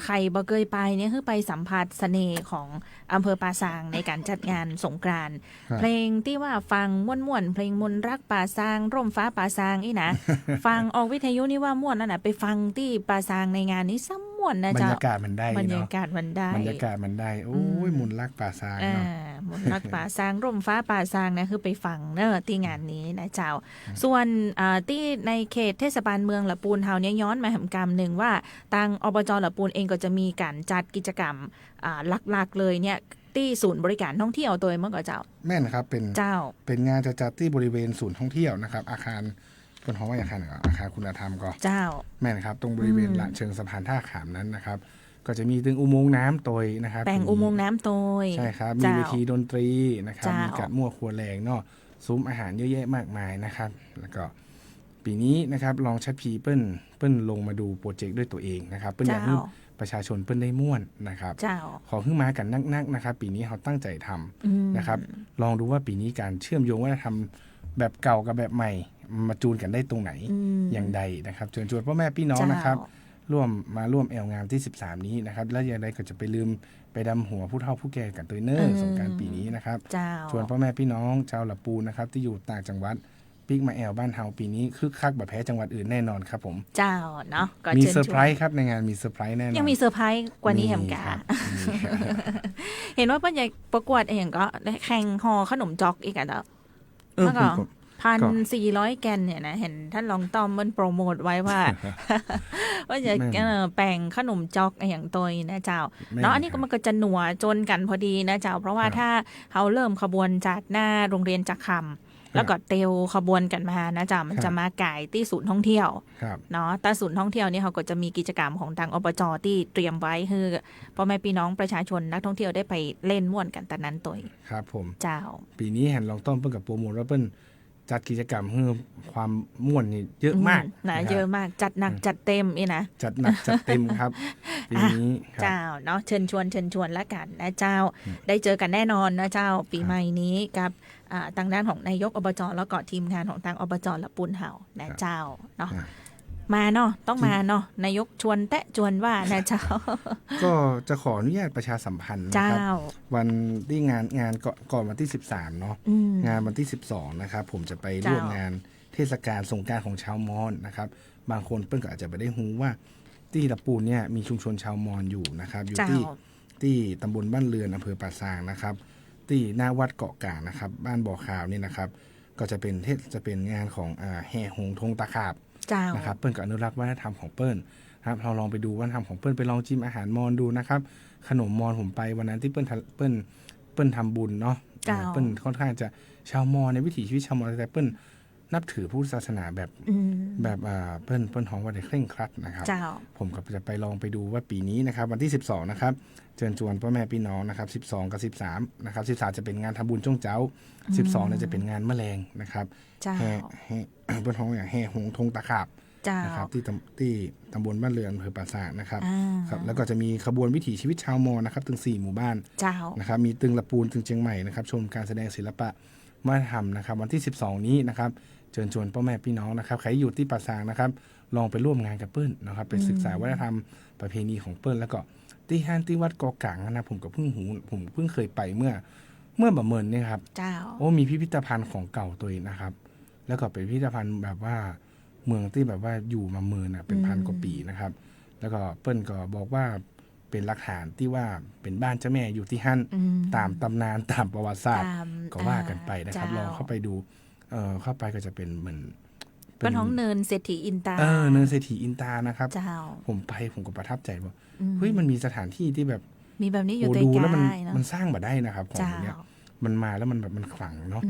ใครบ่เคยไปเนี่ยคือไปสัมผัสเสน่ห์ของอำเภอป่าซางในการจัดงานสงกรานต์เพลงที่ว่าฟังม่วนๆเพลงมนรักป่าซางร่มฟ้าป่าซางนี่นะ ฟังออกวิทยุนี่ว่าม่วนนั่นน่ะไปฟังที่ป่าซางในงานนี้ซ้ำม่วนนะเจ้าบรรยากาศมันได้บรรยากาศมันได้โอ้ยมนรักป่าซางเนาะมนรักป่าซางร่มฟ้าป่าซางนะคือไปฟังเนอะที่งานนี้นะเจ้าส่วนที่ในเขตเทศบาลเมืองละปูนเฮาเนี่ยย้อนมาแห่งกรรมหนึ่งว่าทางอบจละปูนเองก็จะมีการจัดกิจกรรมหลักๆเลยเนี่ยที่ศูนย์บริการท่องเที่ยวตัวเมื่อก่อนเจ้าแม่นครับเป็นงานจะจัดที่บริเวณศูนย์ท่องเที่ยวนะครับอาคารเป็นของว่าอาคารคุณธรรมก็เจ้าแม่นครับตรงบริเวณละเชิงสะพานท่าขามนั้นนะครับก็จะมีถึงอุโมงค์น้ำตัวนะครับแปลงอุโมงค์น้ำตัวใช่ครับมีเวทีดนตรีนะครับมีการมั่วครัวแรงเนาะซุ้มอาหารเยอะแยะมากมายนะครับแล้วก็ปีนี้นะครับลองชัดพีเปิ้ลลงมาดูโปรเจกต์ด้วยตัวเองนะครับเปิ้ลอยากให้ประชาชนเปิ้ลได้ม่วนนะครับขอขึ้นมากันนักนะครับปีนี้เขาตั้งใจทำนะครับลองดูว่าปีนี้การเชื่อมโยงวัฒนธรรมแบบเก่ากับแบบใหม่มาจูนกันได้ตรงไหนอย่างใดนะครับเชิญชวนพ่อแม่พี่น้องนะครับมาร่วมแอลงานที่13นี้นะครับและอย่างไรก็จะไปลืมไปดำหัวผู้เฒ่าผู้แก่กันตัวเนอร์สงกรานต์ปีนี้นะครับชวนพ่อแม่พี่น้องชาวละปูนนะครับที่อยู่ต่างจังหวัดปิกมาแอลบ้านเฮาปีนี้คึกคักแบบแพ้จังหวัดอื่นแน่นอนครับผมเจ้าเนาะมีเซอร์ไพรส์ครับในงานมีเซอร์ไพรส์แน่นอนยังมีเซอร์ไพรส์กว่านี้แหมกาเห็นว่าป้าใหญ่ประกวดเองก็แข่งห่อขนมจอกอีกอ่ะเนาะแล้วก็1,400 แกนเนี่ยนะเห็นท่านรองต้อมมันโปรโมทไว้ว่าจะแป่งขนมจอกอย่างตัวนะเจ้าเนาะอันนี้ก็มันก็จะหนัวจนกันพอดีนะเจ้าเพราะว่าถ้าเขาเริ่มขบวนจากหน้าโรงเรียนจักคำแล้วก็เตลขบวนกันมานะจ๊ะมันจะมาไก่ที่ศูนย์ท่องเที่ยวเนาะแต่ศูนย์ท่องเที่ยวนี่เขาก็จะมีกิจกรรมของทางอบจที่เตรียมไว้คือพ่อแม่พี่น้องประชาชนนักท่องเที่ยวได้ไปเล่นม่วนกันแต่นั้นตัวครับผมเจ้าปีนี้เห็นลองต้อมเปิ้ลกับโปรโมทว่าเปิ้ล จัดกิจกรรมเพื่อความม่วนนี่เยอะมากนะเยอะมากจัดหนักจัดเต็มนี่นะจัดหนักจัดเต็มครับปีนี้เจ้าเนาะเชิญชวนละกันนะเจ้าได้เจอกันแน่นอนนะเจ้าปีใหม่นี้กับทางด้านของนายกอบจแล้วก็ทีมงานของทางอบจละปูนเฮานะเจ้าเนาะมาเนาะต้องมาเนาะนายกชวนแตะชวนว่านะเจ้าก็จะขออนุญาตประชาสัมพันธ์นะครับวันที่งานก่อนวันที่13เนาะงานวันที่12นะครับผมจะไปร่วมงานเทศกาลสงกรานต์ของชาวมอญนะครับบางคนเพิ่นก็อาจจะไม่ได้รู้ว่าที่ละปูนเนี่ยมีชุมชนชาวมอญอยู่นะครับอยู่ที่ตำบลบ้านเรือนอำเภอป่าซางนะครับที่หน้าวัดเกาะกลางนะครับบ้านบ่อขาวนี่นะครับก็จะเป็นงานของแห่หงธงตะขาบนะครับเปิ้ลก็อนุรักษ์วัฒนธรรมของเปิ้ลครับเราลองไปดูวัฒนธรรมของเปิ้ลไปลองจิ้มอาหารมอญดูนะครับขนมมอญผมไปวันนั้นที่เปิ้ลทำบุญเนาะเปิ้ลค่อนข้างจะชาวมอญในวิถีชีวิตชาวมอญแต่เปิ้ลนับถือพุทธศาสนาแบบเปิ้ลท้องว่าได้เคร่งครัดนะครับผมก็จะไปลองไปดูว่าปีนี้นะครับวันที่12นะครับเชิญชวนพ่อแม่พี่น้องนะครับ12กับ13นะครับ13จะเป็นงานทำบุญช่วงเจ้า12เนี่ยจะเป็นงานแมลงนะครับแห่เปิ้ลท้องอย่างแห่หงธงตะขาบนะครับที่ตำบลบ้านเรือนอำเภอป่าซางนะครับครับแล้วก็จะมีขบวนวิถีชีวิตชาวมอญนะครับถึง4หมู่บ้านนะครับมีตึงละปูนตึงเชียงใหม่นะครับชมการแสดงศิลปะวัฒนธรรมนะครับวันที่12นี้นะครับเชิญชวนพ่อแม่พี่น้องนะครับใครอยู่ที่ป่าซางนะครับลองไปร่วมงานกับเปิ้ลนะครับไปศึกษาวัฒนธรรมประเพณีของเปิ้ลแล้วก็ที่วัดกอกลางนะผมก็เพิ่งเคยไปเมื่อบ่เมินเนี่ยครับโอ้มีพิพิธภัณฑ์ของเก่าตัวนะครับแล้วก็เป็นพิพิธภัณฑ์แบบว่าเมืองที่แบบว่าอยู่มาเมินนะเป็นพันกว่าปีนะครับแล้วก็เปิ้ลก็บอกว่าเป็นหลักฐานที่ว่าเป็นบ้านเจ้าแม่อยู่ที่หั่นตามตำนานตามประวัติศาสตร์ก็ว่ากันไปนะครับลองเข้าไปดูเข้าไปก็จะเป็นเหมือนเป็นของเนินเศรษฐีอินตาเนินเศรษฐีอินตานะครับผมก็ประทับใจว่าเฮ้ยมันมีสถานที่ที่แบบมีแบบนี้อยู่ใกล้ๆแล้วมันสร้างมาได้นะครับของเนี้ยมันมาแล้วมันแบบมันขลังเนาะ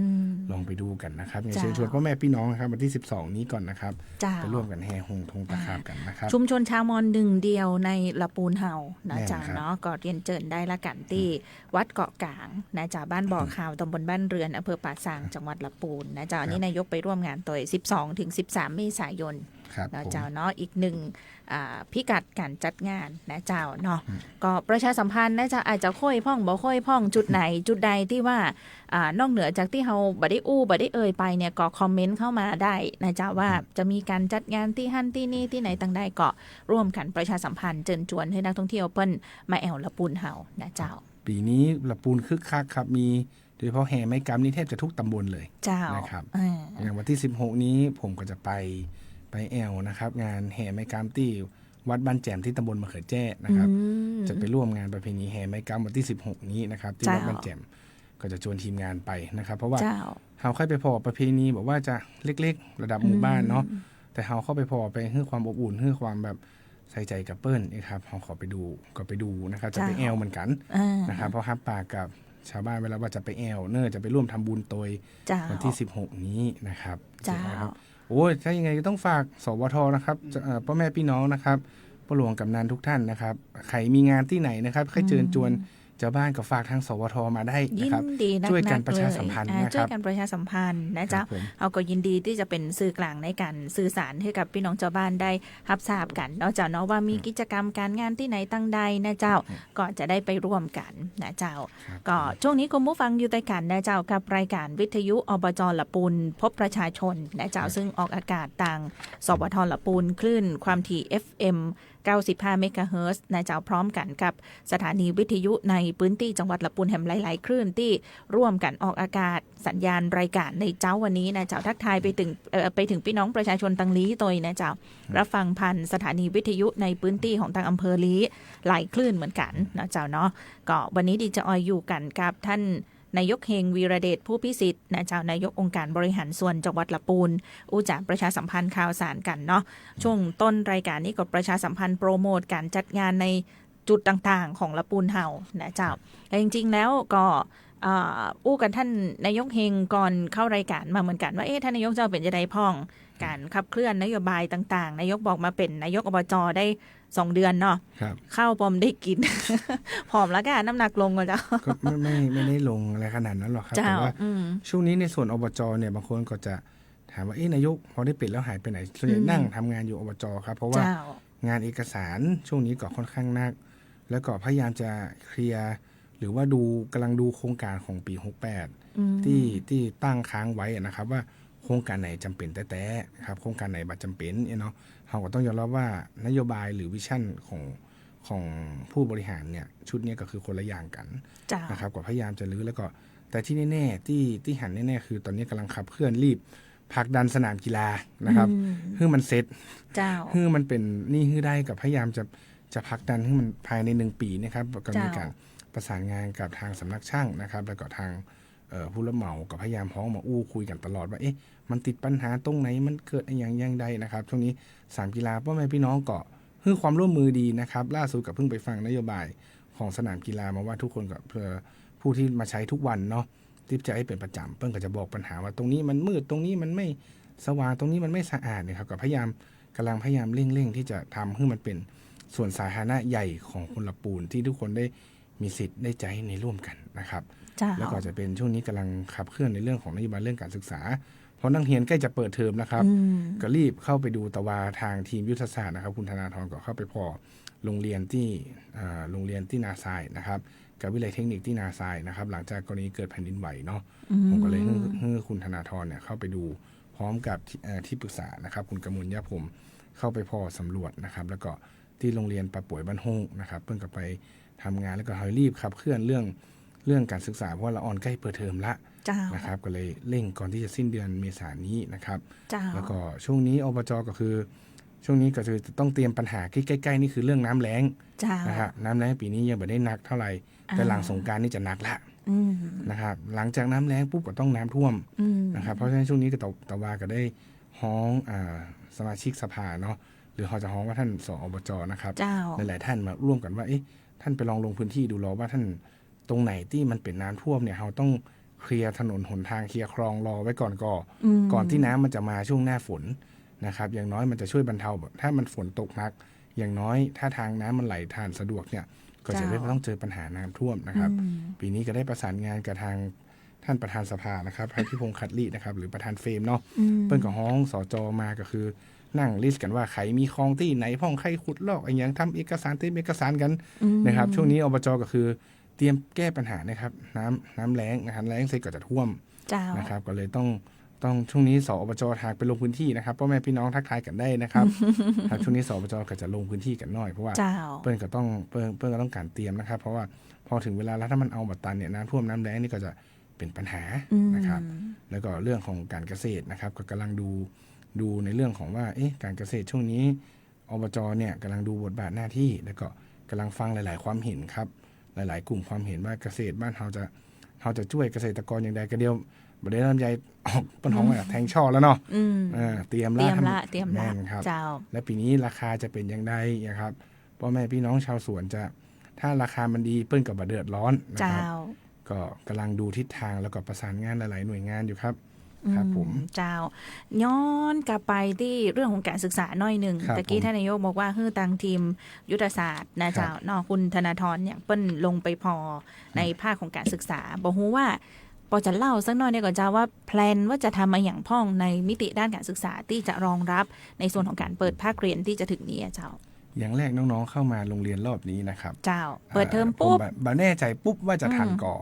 ลองไปดูกันนะครับเชิญชวนพ่อแม่พี่น้องนะครับวันที่12นี้ก่อนนะครับไปร่วมกันแห่หงธงตะขาบกันนะครับชุมชนชาวมอญหนึ่งเดียวในละปูนเฮานะจ๊ะเนาะก็เรียนเชิญได้ละกันที่วัดเกาะกลางนะจ๊ะบ้านบ่อขาวตำบลบ้านเรือนอำเภอป่าซางจังหวัดละปูนนะจ๊ะอันนี้นายกไปร่วมงานตัว12 ถึง 13 เมษายนนะเจ้าเนาะอีกหนึ่งพิกัดการจัดงานนะเจ้าเนาะก็ประชาสัมพันธ์นะเจ้าอาจจะค่อยพ่องบ่ค่อยพ่องจุดไหนจุดใดที่ว่านอกเหนือจากที่เราบ่ได้เอ่ยไปเนี่ยก็คอมเมนต์เข้ามาได้นะเจ้าว่าจะมีการจัดงานที่หั่นที่นี่ที่ไหนต่างได้ก็ร่วมกันประชาสัมพันธ์เชิญชวนให้นักท่องเที่ยวเปิ้นมาแอวละปูนเฮานะเจ้าปีนี้ละปูนคึกคักครับมีโดยเฉพาะแห่ไม้กำนี่แทบจะทุกตำบลเลยนะครับอย่างวันที่16นี้ผมก็จะไปแอลนะครับงานแห่ไม้กำที่วัดบ้านแจ่มที่ตำบลมะเขือแจ้นะครับจะไปร่วมงานประเพณีแห่ไม้กำวันที่16นี้นะครับที่วัดบ้านแจ่มก็จะชวนทีมงานไปนะครับเพราะว่าเราเข้าไปพอประเพณีบอกว่าจะเล็กๆระดับหมู่บ้านเนาะแต่เราเข้าไปพอไปให้ความอบอุ่นให้ความแบบใส่ใจกับเปิ้ลนะครับเราขอไปดูนะครับจะไปแอลเหมือนกันนะครับเพราะฮับปากกับชาวบ้านเวลาว่าจะไปแอลเนอจะไปร่วมทำบุญโดยวันที่16นี้นะครับโอ้ยถ้ายังไงก็ต้องฝากสวทนะครับพ่อแม่พี่น้องนะครับผู้หลวงกำนันทุกท่านนะครับใครมีงานที่ไหนนะครับให้เชิญชวนชาวบ้านก็ฝากทางสวทมาได้นะครับช่วยกันประชาสัมพันธ์นะครับช่วยกันประชาสัมพันธ์นะจ๊ะเอาก็ยินดีที่จะเป็นสื่อกลางในการสื่อสารให้กับพี่น้องชาวบ้านได้รับทราบกันนอกจากเนาะว่ามีกิจกรรมการงานที่ไหนตั้งใดนะเจ้าก็จะได้ไปร่วมกันนะเจ้าก็ช่วงนี้คุณผู้ฟังอยู่ใต้กันนะเจ้ากับรายการวิทยุอบจละปูนพบประชาชนนะเจ้าซึ่งออกอากาศทางสวทละปูนคลื่นความถี่ FM 95 เมกะเฮิรตซ์นะเจ้าพร้อมกันกับสถานีวิทยุในพื้นที่จังหวัดละปูนแห่งหลายๆคลื่นที่ร่วมกันออกอากาศสัญญาณรายการในเจ้าวันนี้นะเจ้าทักทายไปถึงพี่น้องประชาชนตังลี้ตัวนะเจ้ารับฟังผ่านสถานีวิทยุในพื้นที่ของทางอำเภอลี้หลายคลื่นเหมือนกันนะเจ้าเนาะก็วันนี้ดีจะออยอยู่กันกับท่านนายกเฮงวีระเดชผู้พิสิทธิ์นะเจ้านายกองค์การบริหารส่วนจังหวัดละปูนอู้จากประชาสัมพันธ์ข่าวสารกันเนาะช่วงต้นรายการนี้ก็ประชาสัมพันธ์โปรโมทการจัดงานในจุดต่างๆของละปูนเฮานะเจ้าแต่จริงๆแล้วก็อู้กันท่านนายกเฮงก่อนเข้ารายการมาเหมือนกันว่าท่านนายกเจ้าเป็นจะได้พ่องการขับเคลื่อนนโยบายต่างๆนายกบอกมาเป็นนายกอบจได้ 2 เดือนเนาะข้าวปอมได้กิน ผอมแล้วกันน้ำหนักลงก็จะก็ไม่ได้ลงอะไรขนาดนั้นหรอกครับแต่ว่าช่วงนี้ในส่วนอบจเนี่ยบางคนก็จะถามว่านายกพอได้ปิดแล้วหายไปไหนส่วนใหญ่นั่งทำงานอยู่อบจครับเพราะว่างานเอกสารช่วงนี้ก็ค่อนข้างหนักแล้วก็พยายามจะเคลียร์หรือว่ากำลังดูโครงการของปี68ที่ตั้งค้างไว้นะครับว่าโครงการไหนจำเป็นแต่ครับโครงการไหนบัดจำเป็นเนาะเราก็ต้องยอมรับว่านโยบายหรือวิชั่นของผู้บริหารเนี่ยชุดนี้ก็คือคนละอย่างกันนะครับก็พยายามจะรื้อแล้วก็แต่ที่แน่ๆที่หันแน่ๆคือตอนนี้กำลังขับเคลื่อนรีบผลักดันสนามกีฬานะครับให้มันเซ็ตให้มันเป็นนี่ให้ได้กับพยายามจะผลักดันให้มันภายใน1 ปีนะครับก็มีการประสานงานกับทางสำนักช่างนะครับแล้วก็ทางผู้รับเหมากับพยายามพ้องมาคุยกันตลอดว่ามันติดปัญหาตรงไหนมันเกิดอย่างใดนะครับช่วงนี้สนามกีฬาพ่อแม่พี่น้องก็ให้ความร่วมมือดีนะครับล่าสุดกับเพิ่งไปฟังนโยบายของสนามกีฬามาว่าทุกคนกับผู้ที่มาใช้ทุกวันเนาะที่จะให้เป็นประจำเพิ่งก็จะบอกปัญหาว่าตรงนี้มันมืดตรงนี้มันไม่สว่างตรงนี้มันไม่สะอาดนะครับก็กำลังพยายามเร่งที่จะทำให้มันเป็นส่วนสาธารณะใหญ่ของคนละปูนที่ทุกคนได้มีสิทธิ์ได้ใจในร่วมกันนะครับแล้วก็จะเป็นช่วงนี้กำลังขับเคลื่อนในเรื่องของนโยบายเรื่องการศึกษาเพราะนักเรียนใกล้จะเปิดเทอมนะครับก็รีบเข้าไปดูตะวาทางทีมยุทธศาสตร์นะครับคุณธนาธรก็เข้าไปพอโรงเรียนที่นาทรายนะครับกับวิทยาลัยเทคนิคที่นาทรายนะครับหลังจากกรณีเกิดแผ่นดินไหวเนาะผมก็เลยให้คุณธนาธรเนี่ยเข้าไปดูพร้อมกับที่ปรึกษานะครับคุณกมลยะผมเข้าไปพอสำรวจนะครับแล้วก็ที่โรงเรียนปะป่วยบ้านฮงนะครับเพิ่งก็ไปทำงานแล้วก็รีบขับเคลื่อนเรื่องการศึกษาเพราะว่าละออนใกล้เปิดเทอมละนะครับก็เลยเร่งก่อนที่จะสิ้นเดือนเมษายนนี้นะครับแล้วก็ช่วงนี้อบจก็คือช่วงนี้ก็คือต้องเตรียมปัญหาใกล้ๆนี่คือเรื่องน้ำแล้งนะครับน้ำแล้งปีนี้ยังไม่ได้หนักเท่าไหร่แต่หลังสงกรานต์นี่จะหนักละนะครับหลังจากน้ำแล้งปุ๊บก็ต้องน้ำท่วมนะครับเพราะฉะนั้นช่วงนี้ก็ตะวาก็ได้ฮ้องสมาชิกสภาเนาะหรือเขาจะฮ้องว่าท่านสอบจนะครับหลายๆท่านมาร่วมกันว่าท่านไปลงพื้นที่ดูรอว่าท่านตรงไหนที่มันเป็นน้ำท่วมเนี่ยเราต้องเคลียร์ถนนหนทางเคลียร์คลองรอไว้ก่อนที่น้ำมันจะมาช่วงหน้าฝนนะครับอย่างน้อยมันจะช่วยบรรเทาถ้ามันฝนตกหนักอย่างน้อยถ้าทางน้ำมันไหลผ่านสะดวกเนี่ยก็จะไม่ต้องเจอปัญหาน้ำท่วมนะครับปีนี้ก็ได้ประสานงานกับทางท่านประธานสภานะครับพระพิพงษ์คัดลีนะครับหรือประธานเฟรมเนาะเปิ้ลกับฮ้องสจมาก็คือนั่งลิสต์กันว่าใครมีคลองที่ไหนพ่องใครขุดลอกอะไรอย่างทำเอกสารเตรียมเอกสารกันนะครับช่วงนี้อบจก็คือเตรียมแก้ปัญหานะครับน้ำแล้งนะครับแล้งเสร็จก็จะท่วมนะครับก็เลยต้องช่วงนี้สอบจหากไปลงพื้นที่นะครับพ่อแม่พี่น้องทักทายกันได้นะครับช่วงนี้สอบจก็จะลงพื้นที่กันหน่อยเพราะว่าเปิ้ลก็ต้องการเตรียมนะครับเพราะว่าพอถึงเวลาแล้วถ้ามันเอาบัตรตันเนี่ยน้ำท่วมน้ำแล้งนี่ก็จะเป็นปัญหานะครับแล้วก็เรื่องของการเกษตรนะครับก็กำลังดูในเรื่องของว่าการเกษตรช่วงนี้อบจเนี่ยกำลังดูบทบาทหน้าที่แล้วก็กำลังฟังหลายๆความเห็นครับหลายๆกลุ่มความเห็นว่าเกษตรบ้านเราจะช่วยเกษตรกรอย่างใดก็เดียวบริเวณลำไยออกต้นหอมแทงช่อแล้วเนาะเตรียมละแน่นครับและปีนี้ราคาจะเป็นอย่างไรนะครับพ่อแม่พี่น้องชาวสวนจะถ้าราคามันดีเปิ้นกับบ่เดือดร้อนนะครับก็กำลังดูทิศทางแล้วก็ประสานงานหลายๆหน่วยงานอยู่ครับครับผมย้อนกลับไปที่เรื่องของการศึกษาหน่อยหนึ่งตะกี้ท่านนายกบอกว่าคือตั้งทีมยุทธศาสตร์นะเจ้าเนาะคุณธนาธรเนี่ยเปิ้นลงไปพอในภาคของการศึกษาบอกฮู้ว่าพอจะเล่าสักหน่อยเนี่ยก่อนเจ้าว่าแพลนว่าจะทำมาอย่างพ่องในมิติด้านการศึกษาที่จะรองรับในส่วนของการเปิดภาคเรียนที่จะถึงนี้เจ้าอย่างแรกน้องๆเข้ามาโรงเรียนรอบนี้นะครับเจ้าเปิดเทอมปุ๊บบ่แน่ใจปุ๊บว่าจะทันก่อ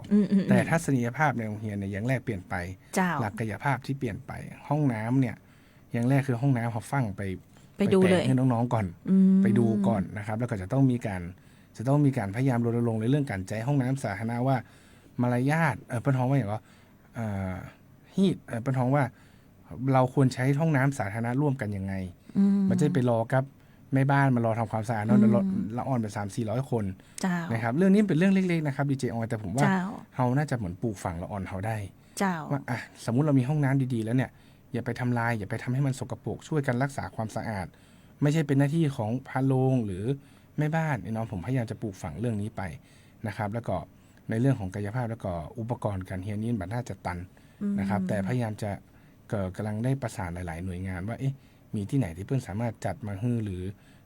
แต่ทัศนียภาพในโรงเรียนเนี่ยอย่างแรกเปลี่ยนไปหลักกายภาพที่เปลี่ยนไปห้องน้ำเนี่ยอย่างแรกคือห้องน้ำเขาฟังไปดูเลยให้น้องๆก่อนไปดูก่อนนะครับแล้วก็จะต้องมีการพยายามรณรงค์ในเรื่องการใช้ห้องน้ำสาธารณะว่ามารยาทเปิ้ลท้องว่าอย่างไรฮีทเปิ้ลท้องว่าเราควรใช้ห้องน้ำสาธารณะร่วมกันยังไงมันจะไปรอกับแม่บ้านมารอทำความสะอาดละอ่อนไป300-400 คนนะครับเรื่องนี้เป็นเรื่องเล็กๆนะครับดีเจออยแต่ผมว่าเราน่าจะเหมือนปลูกฝังละอ่อนเขาได้ว่าสมมุติเรามีห้องน้ำดีๆแล้วเนี่ยอย่าไปทำลายอย่าไปทำให้มันสกปรกช่วยกันรักษาความสะอาดไม่ใช่เป็นหน้าที่ของพาโรงหรือแม่บ้านน้องผมพยายามจะปลูกฝังเรื่องนี้ไปนะครับแล้วก็ในเรื่องของกายภาพแล้วก็อุปกรณ์การเรียนนี้บัดน่าจะตันนะครับแต่พยายามจะกำลังได้ประสานหลายๆหน่วยงานว่ามีที่ไหนที่เพื่อนสามารถจัดมาหรือ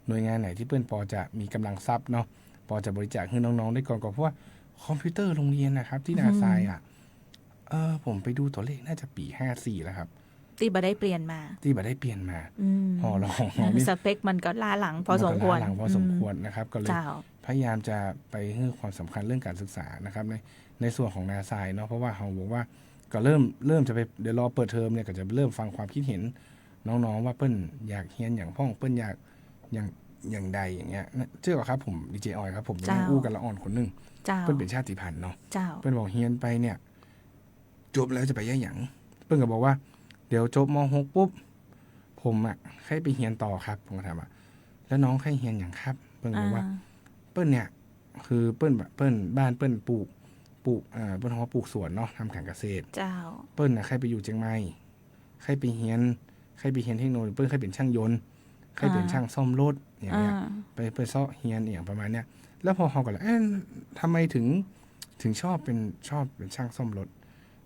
หน่วยงานไหนที่เปิ้นปอจะมีกำลังทรัพย์เนาะปอจะบริจาคให้น้องๆได้ก่อนเพราะว่าคอมพิวเตอร์โรงเรียนนะครับที่นาซายผมไปดูตัวเลขน่าจะปี54แล้วครับที่บ่ได้เปลี่ยนมาพอเราสเปคมันก็ล้าหลังพอสมควรนะครับก็เลยพยายามจะไปให้ความสำคัญเรื่องการศึกษานะครับในส่วนของนาซายเนาะเพราะว่าเขาบอกว่าก็เริ่มจะไปเดี๋ยวรอเปิดเทอมเนี่ยก็จะเริ่มฟังความคิดเห็นน้องๆว่าเปิ้ลอยากเรียนอย่างพ่องเปิ้ลอยากอย่างใดอย่างเงี้ยเชื่อครับผมดีเจออยครับผมเป็นอู้กันละอ่อนคนนึงเปิ้ลเป็นชาติพันธุ์เนาะเปิ้ลบอกเรียนไปเนี่ยจบแล้วจะไปย่าหยังเปิ้ลก็บอกว่าเดี๋ยวจบม.6 ปุ๊บผมใครไปเรียนต่อครับผมก็ถามว่าแล้วน้องใครเรียนอย่างครับเปิ้ลบอกว่าเปิ้ลเนี่ยคือเปิ้ลบ้านเปิ้ลปลูกเปิ้ลเขาปลูกสวนเนาะทำการเกษตรเปิ้ลใครไปอยู่เชียงใหม่ใครไปเรียนเทคโนโลยีเปิ้ลใครเป็นช่างยนต์ใครเป็นช่างซ่อมรถอย่างเงี้ยไปซ้อเรียนอย่างประมาณเนี้ยแล้วพอเขาก็เลยทำไมถึงชอบเป็นช่างซ่อมรถ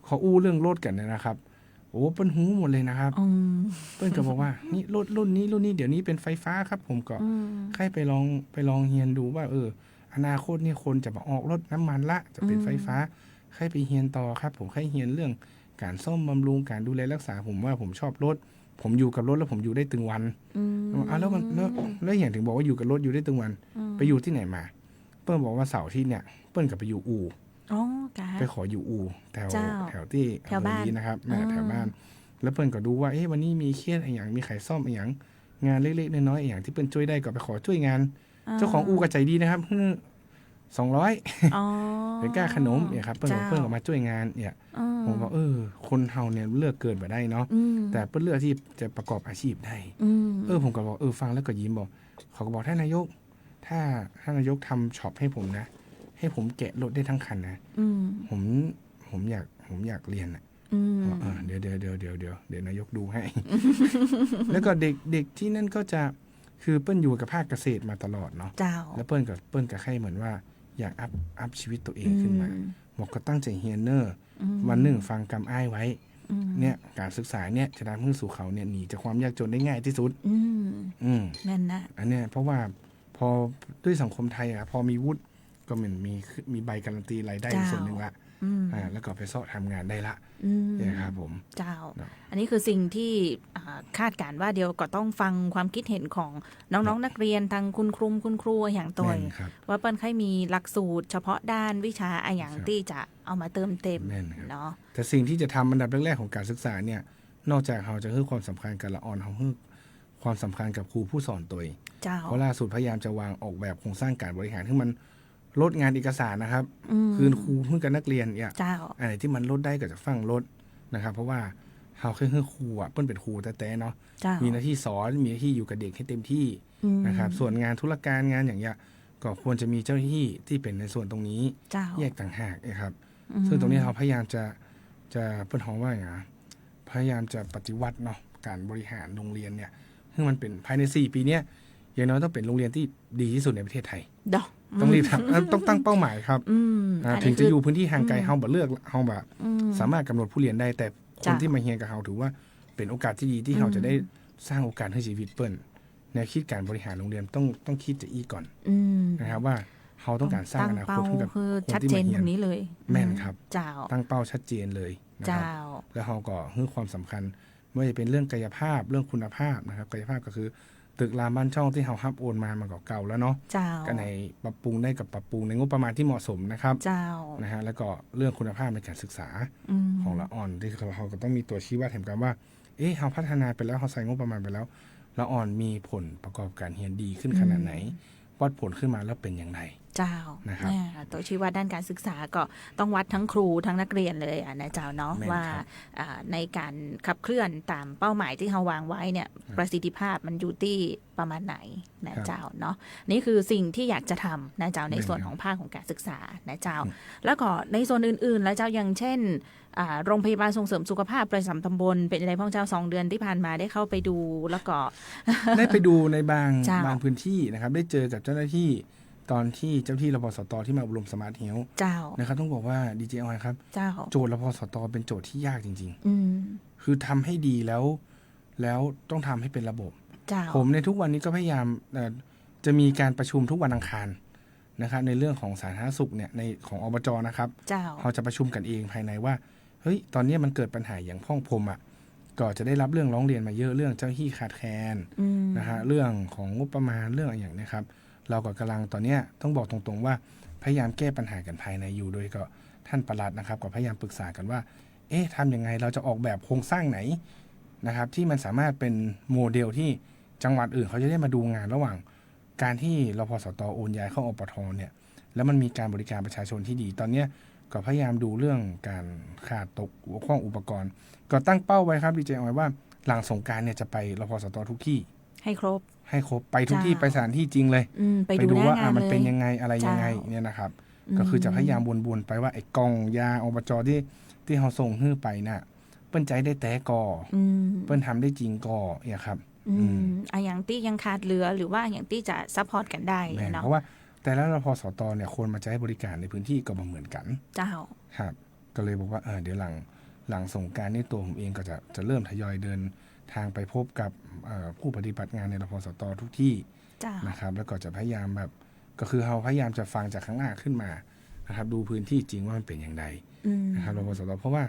เขาอู้เรื่องรถกันนะครับโอ้เปิ้ลหูหมดเลยนะครับเปิ้ลก็บอกว่านี่รถรุ่นนี้เดี๋ยวนี้เป็นไฟฟ้าครับผมก็ใครไปลองเรียนดูว่าอนาคตนี่คนจะมาออกรถน้ำมันละจะเป็นไฟฟ้าใครไปเรียนต่อครับผมใครเรียนเรื่องการซ่อมบำรุงการดูแลรักษาผมว่าผมชอบรถผมอยู่กับรถแล้วผมอยู่ได้ตึงวันแล้วอย่างถึงบอกว่าอยู่กับรถอยู่ได้ตึงวันไปอยู่ที่ไหนมาเปิ้ลบอกว่าเสาร์ที่เนี่ยเปิ้ลกับไปอยู่อู่ไปขออยู่อู่แถวที่แถวบ้านนะครับแถวบ้านแล้วเปิ้ลก็ดูว่าวันนี้มีเคสอย่างมีใครซ่อมอย่างงานเล็กๆน้อยๆอย่างที่เปิ้ลช่วยได้ก็ไปขอช่วยงานเจ้าของอู่ก็ใจดีนะครับ200เป็นก้าขนมเนี่ยครับเปิ้ลก็มาช่วยงานเนี่ยผมบอกคนเฮาเนี่ยเลือกเกินไปได้เนาะแต่เปิ้ลเลือกที่จะประกอบอาชีพได้ผมก็บอกฟังแล้วก็ยิ้มบอกเขาก็บอกท่านนายกถ้า นายกทำช็อปให้ผมนะให้ผมแกะรถได้ทั้งคันนะผมอยากเรียนเดี๋ยวนายกดูให้ แล้วก็เด็กที่นั่นก็จะคือเปิ้ลอยู่กับภาคเกษตรมาตลอดเนาะแล้วเปิ้ลกับใครเหมือนว่าอยากอัพชีวิตตัวเองขึ้นมาบอกก็ตั้งใจเฮียนเนอร์วันหนึ่งฟังกำอ้ายไว้เนี่ยการศึกษาเนี่ยจะทำให้สู่เขาเนี่ยหนีจากความยากจนได้ง่ายที่สุดแม่นนะอันเนี้ยเพราะว่าพอด้วยสังคมไทยพอมีวุฒิก็เหมือนมีใบการันตีรายได้ส่วนหนึ่งละแล้วก็ไปสอบทำงานได้ละนะครับผมอันนี้คือสิ่งที่คาดการว่าเดี๋ยวก็ต้องฟังความคิดเห็นของน้องๆนักเรียนทางคุณครูอย่างตัวว่าเปิ้ลใครมีหลักสูตรเฉพาะด้านวิชาอย่างที่จะเอามาเติมเต็มเนาะแต่สิ่งที่จะทำอันดับแรกๆของการศึกษาเนี่ยนอกจากเราจะให้ความสำคัญกับละออนเราให้ความสำคัญกับครูผู้สอนตัวเพราะล่าสุดพยายามจะวางออกแบบโครงสร้างการบริหารให้มันลดงานเอกสารนะครับคืนครูเพื่อกับนักเรียนเนี่ยอะไรที่มันลดได้ก็จะฟังลดนะครับเพราะว่าเราคือครูเปิ้ลเป็นครูแต่เนาะมีหน้าที่สอนมีหน้าที่อยู่กับเด็กให้เต็มที่นะครับส่วนงานธุรการงานอย่างเงี้ยก็ควรจะมีเจ้าหน้าที่ที่เป็นในส่วนตรงนี้แยกต่างหากนะครับซึ่งตรงนี้เราพยายามจะเปิ้ลฮ้องว่าอย่างไรพยายามจะปฏิวัติเนาะการบริหารโรงเรียนเนี่ยให้มันเป็นภายใน4 ปีเนี้ยอย่างน้อยต้องเป็นโรงเรียนที่ดีที่สุดในประเทศไทยต้องรีบทำต้องตั้งเป้าหมายครับถึงจะอยู่พื้นที่ห่างไกลเฮาบ่เลือกเฮาแบบสามารถกำหนดผู้เรียนได้แต่คนที่มาเรียนกับเฮาถือว่าเป็นโอกาสที่ดีที่เฮาจะได้สร้างโอกาสให้ชีวิตเปิ้ลแนวคิดการบริหารโรงเรียนต้องคิดจะก่อนนะครับว่าเฮาต้องการสร้างอนาคตให้กับคนที่มาเรียนนี้เลยแม่นครับตั้งเป้าชัดเจนเลยนะครับแล้วเฮาก็ให้ความสำคัญไม่ว่าจะเป็นเรื่องกายภาพเรื่องคุณภาพนะครับกายภาพก็คือตึกรามบ้านช่องที่เราฮับโอนมาก็เก่าแล้วเนาะก็ในปรับปรุงได้กับปรับปรุงในงบประมาณที่เหมาะสมนะครับนะฮะแล้วก็เรื่องคุณภาพในการศึกษาของละอ่อนที่เราก็ต้องมีตัวชี้วัดเห็นกันว่าเราพัฒนาไปแล้วเราใส่งบประมาณไปแล้วละอ่อนมีผลประกอบการเรียนดีขึ้นขนาดไหนวัดผลขึ้นมาแล้วเป็นอย่างไรนะครับตัวชี้วัดด้านการศึกษาก็ต้องวัดทั้งครูทั้งนักเรียนเลยนะเจ้าเนาะว่าในการขับเคลื่อนตามเป้าหมายที่เราวางไว้เนี่ยประสิทธิภาพมันอยู่ที่ประมาณไหนนะเจ้าเนาะนี่คือสิ่งที่อยากจะทำนะเจ้าในส่วนของภาคของการศึกษานะเจ้าแล้วก็ในส่วนอื่นๆแล้วเจ้าอย่างเช่นโรงพยาบาลส่งเสริมสุขภาพประจำตำบลเป็นอะไรพ่อเจ้า2 เดือนที่ผ่านมาได้เข้าไปดูแล้วก็ ได้ไปดูในบางพื้นที่นะครับได้เจอกับเจ้าหน้าที่ตอนที่เจ้าที่รพสตที่มาอบรมสมาร์ทเฮลท์นะครับต้องบอกว่าดีเจออยครับโจทย์รพสตเป็นโจทย์ที่ยากจริงๆคือทำให้ดีแล้วต้องทำให้เป็นระบบผมในทุกวันนี้ก็พยายาม จะมีการประชุมทุกวันอังคารนะครับในเรื่องของสาธารณสุขเนี่ยในของอบจนะครับเขาจะประชุมกันเองภายในว่าเฮ้ยตอนนี้มันเกิดปัญหาอย่างพ่องพรมอ่ะก็จะได้รับเรื่องร้องเรียนมาเยอะเรื่องเจ้าหน้าที่ขาดแคลนนะฮะเรื่องของงบประมาณเรื่องอะไรอย่างนี้ครับเราก็กำลังตอนนี้ต้องบอกตรงๆว่าพยายามแก้ปัญหากันภายในอยู่โดยก็ท่านปลัดนะครับก็พยายามปรึกษากันว่าทำยังไงเราจะออกแบบโครงสร้างไหนนะครับที่มันสามารถเป็นโมเดลที่จังหวัดอื่นเขาจะได้มาดูงานระหว่างการที่รพสต.โอนย้ายเข้าอปท.เนี่ยแล้วมันมีการบริการประชาชนที่ดีตอนนี้ก็พยายามดูเรื่องการขาดตกบกพร่องอุปกรณ์ก็ตั้งเป้าไว้ครับดีเจออยว่าหลังสงกรานต์เนี่ยจะไปรพสต.ทุกที่ให้ครบไปทุกที่ไปสถานที่จริงเลยไปดูว่ามันเป็นยังไงอะไรยังไงเนี่ยนะครับก็คือจะพยายามวนๆไปว่าไอ้กล่องยาอบจ.ที่เขาส่งฮื้อไปน่ะเปิ้นใจได้แต่ก่อเปิ้นทำได้จริงก่อเนี่ยครับอย่างที่ยังขาดเหลือหรือว่าอย่างที่จะซัพพอร์ตกันได้เนาะเพราะว่าแต่ละรพสต.เนี่ยคนมาใช้บริการในพื้นที่ก็บ่เหมือนกันเจ้าครับก็เลยบอกว่าเดี๋ยวหลังสงกรานต์นี่ตัวผมเองก็จะเริ่มทยอยเดินทางไปพบกับผู้ปฏิบัติงานในรพสต.ทุกที่นะครับแล้วก็จะพยายามแบบก็คือเราพยายามจะฟังจากข้างหน้าขึ้นมานะครับดูพื้นที่จริงว่ามันเป็นอย่างไรนะครับรพสต.เพราะว่า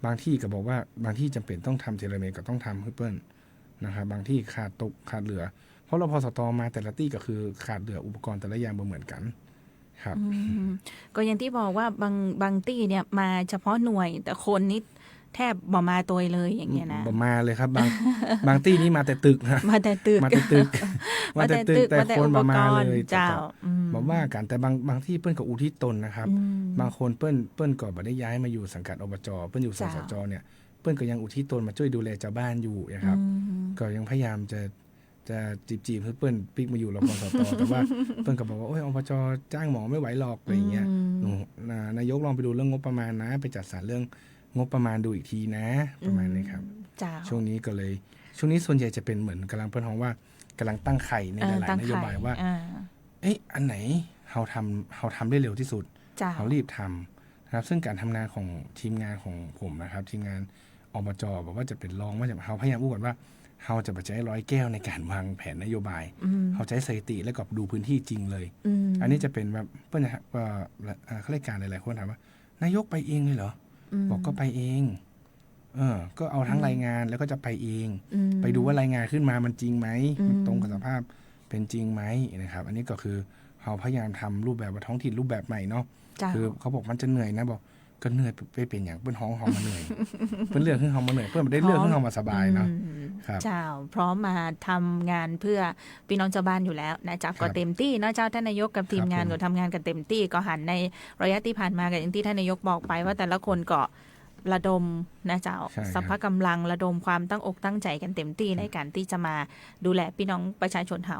บางที่ก็บอกว่าบางที่จำเป็นต้องทำเทเลเมตก็ต้องทำให้เปิ้ลนะครับบางที่ขาดเหลือเพราะรพสต.มาแต่ละที่ก็คือขาดเหลืออุปกรณ์แต่ละอย่างบ่เหมือนกันครับก็อย่างที่บอกว่าบางที่เนี่ยมาเฉพาะหน่วยแต่คนนิดแทบบ่มาตัวเลยอย่างเงี้ยนะบ่มาเลยครับบางที่นี่มาแต่ตึกนะมาแต่ตึกแต่คนบ่มาเลยเจ้าบอกว่ากันแต่บางที่เปิ้นก็อุทิศตนนะครับบางคนเปิ้นก็บ่ได้ย้ายมาอยู่สังกัดอบจ.เปิ้นอยู่สสจ.เนี่ยเปิ้นก็ยังอุทิศตนมาช่วยดูแลชาวบ้านอยู่นะครับก็ยังพยายามจะจีบให้เปิ้นปิกมาอยู่รพสต.แต่ว่าเปิ้นก็บอกว่าโอ้ยอบจ.จ้างหมอไม่ไหวหรอกอะไรอย่างเงี้ยนายกลองไปดูเรื่องงบประมาณนะไปจัดสรรเรื่องงบประมาณดูอีกทีนะประมาณนี้ครับช่วงนี้ก็เลยช่วงนี้ส่วนใหญ่จะเป็นเหมือนกำลังเปิ้นฮ้องว่ากำลังตั้งไข่ในหลายๆนโยบายว่าอันไหนเราทำได้เร็วที่สุดเรารีบทำนะครับซึ่งการทำงานของทีมงานของผมนะครับทีมงานอบจ.บอกว่าจะเป็นรองว่าจะเราพยายามพูดกันว่าเราจะไปใช้100 แก้วในการวางแผนนโยบายเขาใช้สถิติแล้วก็ดูพื้นที่จริงเลยอันนี้จะเป็นแบบเพื่อนข้าราชการหลายๆคนถามว่านายกไปเองเลยเหรอบอกก็ไปเองก็เอาทั้งรายงานแล้วก็จะไปเองไปดูว่ารายงานขึ้นมามันจริงไหมมันตรงกับสภาพเป็นจริงไหมนะครับอันนี้ก็คือเราพยายามทำรูปแบบท้องถิ่นรูปแบบใหม่เนาะคือเขาบอกมันจะเหนื่อยนะบอกก็เหนื่อยไปเป็นอย่างเปิ้นฮ้องเฮามาเหนื่อยเปิ้นเลือกขึ้นเฮามาเหนื่อยเปิ้นบ่ได้เลือกขึ้นเฮามาสบายเนาะครับเจ้าพร้อมมาทำงานเพื่อพี่น้องชาวบ้านอยู่แล้วนะจ๊ะก็เต็มที่เนาะเจ้าท่านนายกกับทีมงานก็ทำงานกันเต็มที่ก็หันในระยะที่ผ่านมากับอย่างที่ท่านนายกบอกไปว่าแต่ละคนก็ระดมนะเจ้าสรรพกำลังระดมความตั้งอกตั้งใจกันเต็มที่ในการที่จะมาดูแลพี่น้องประชาชนเฮา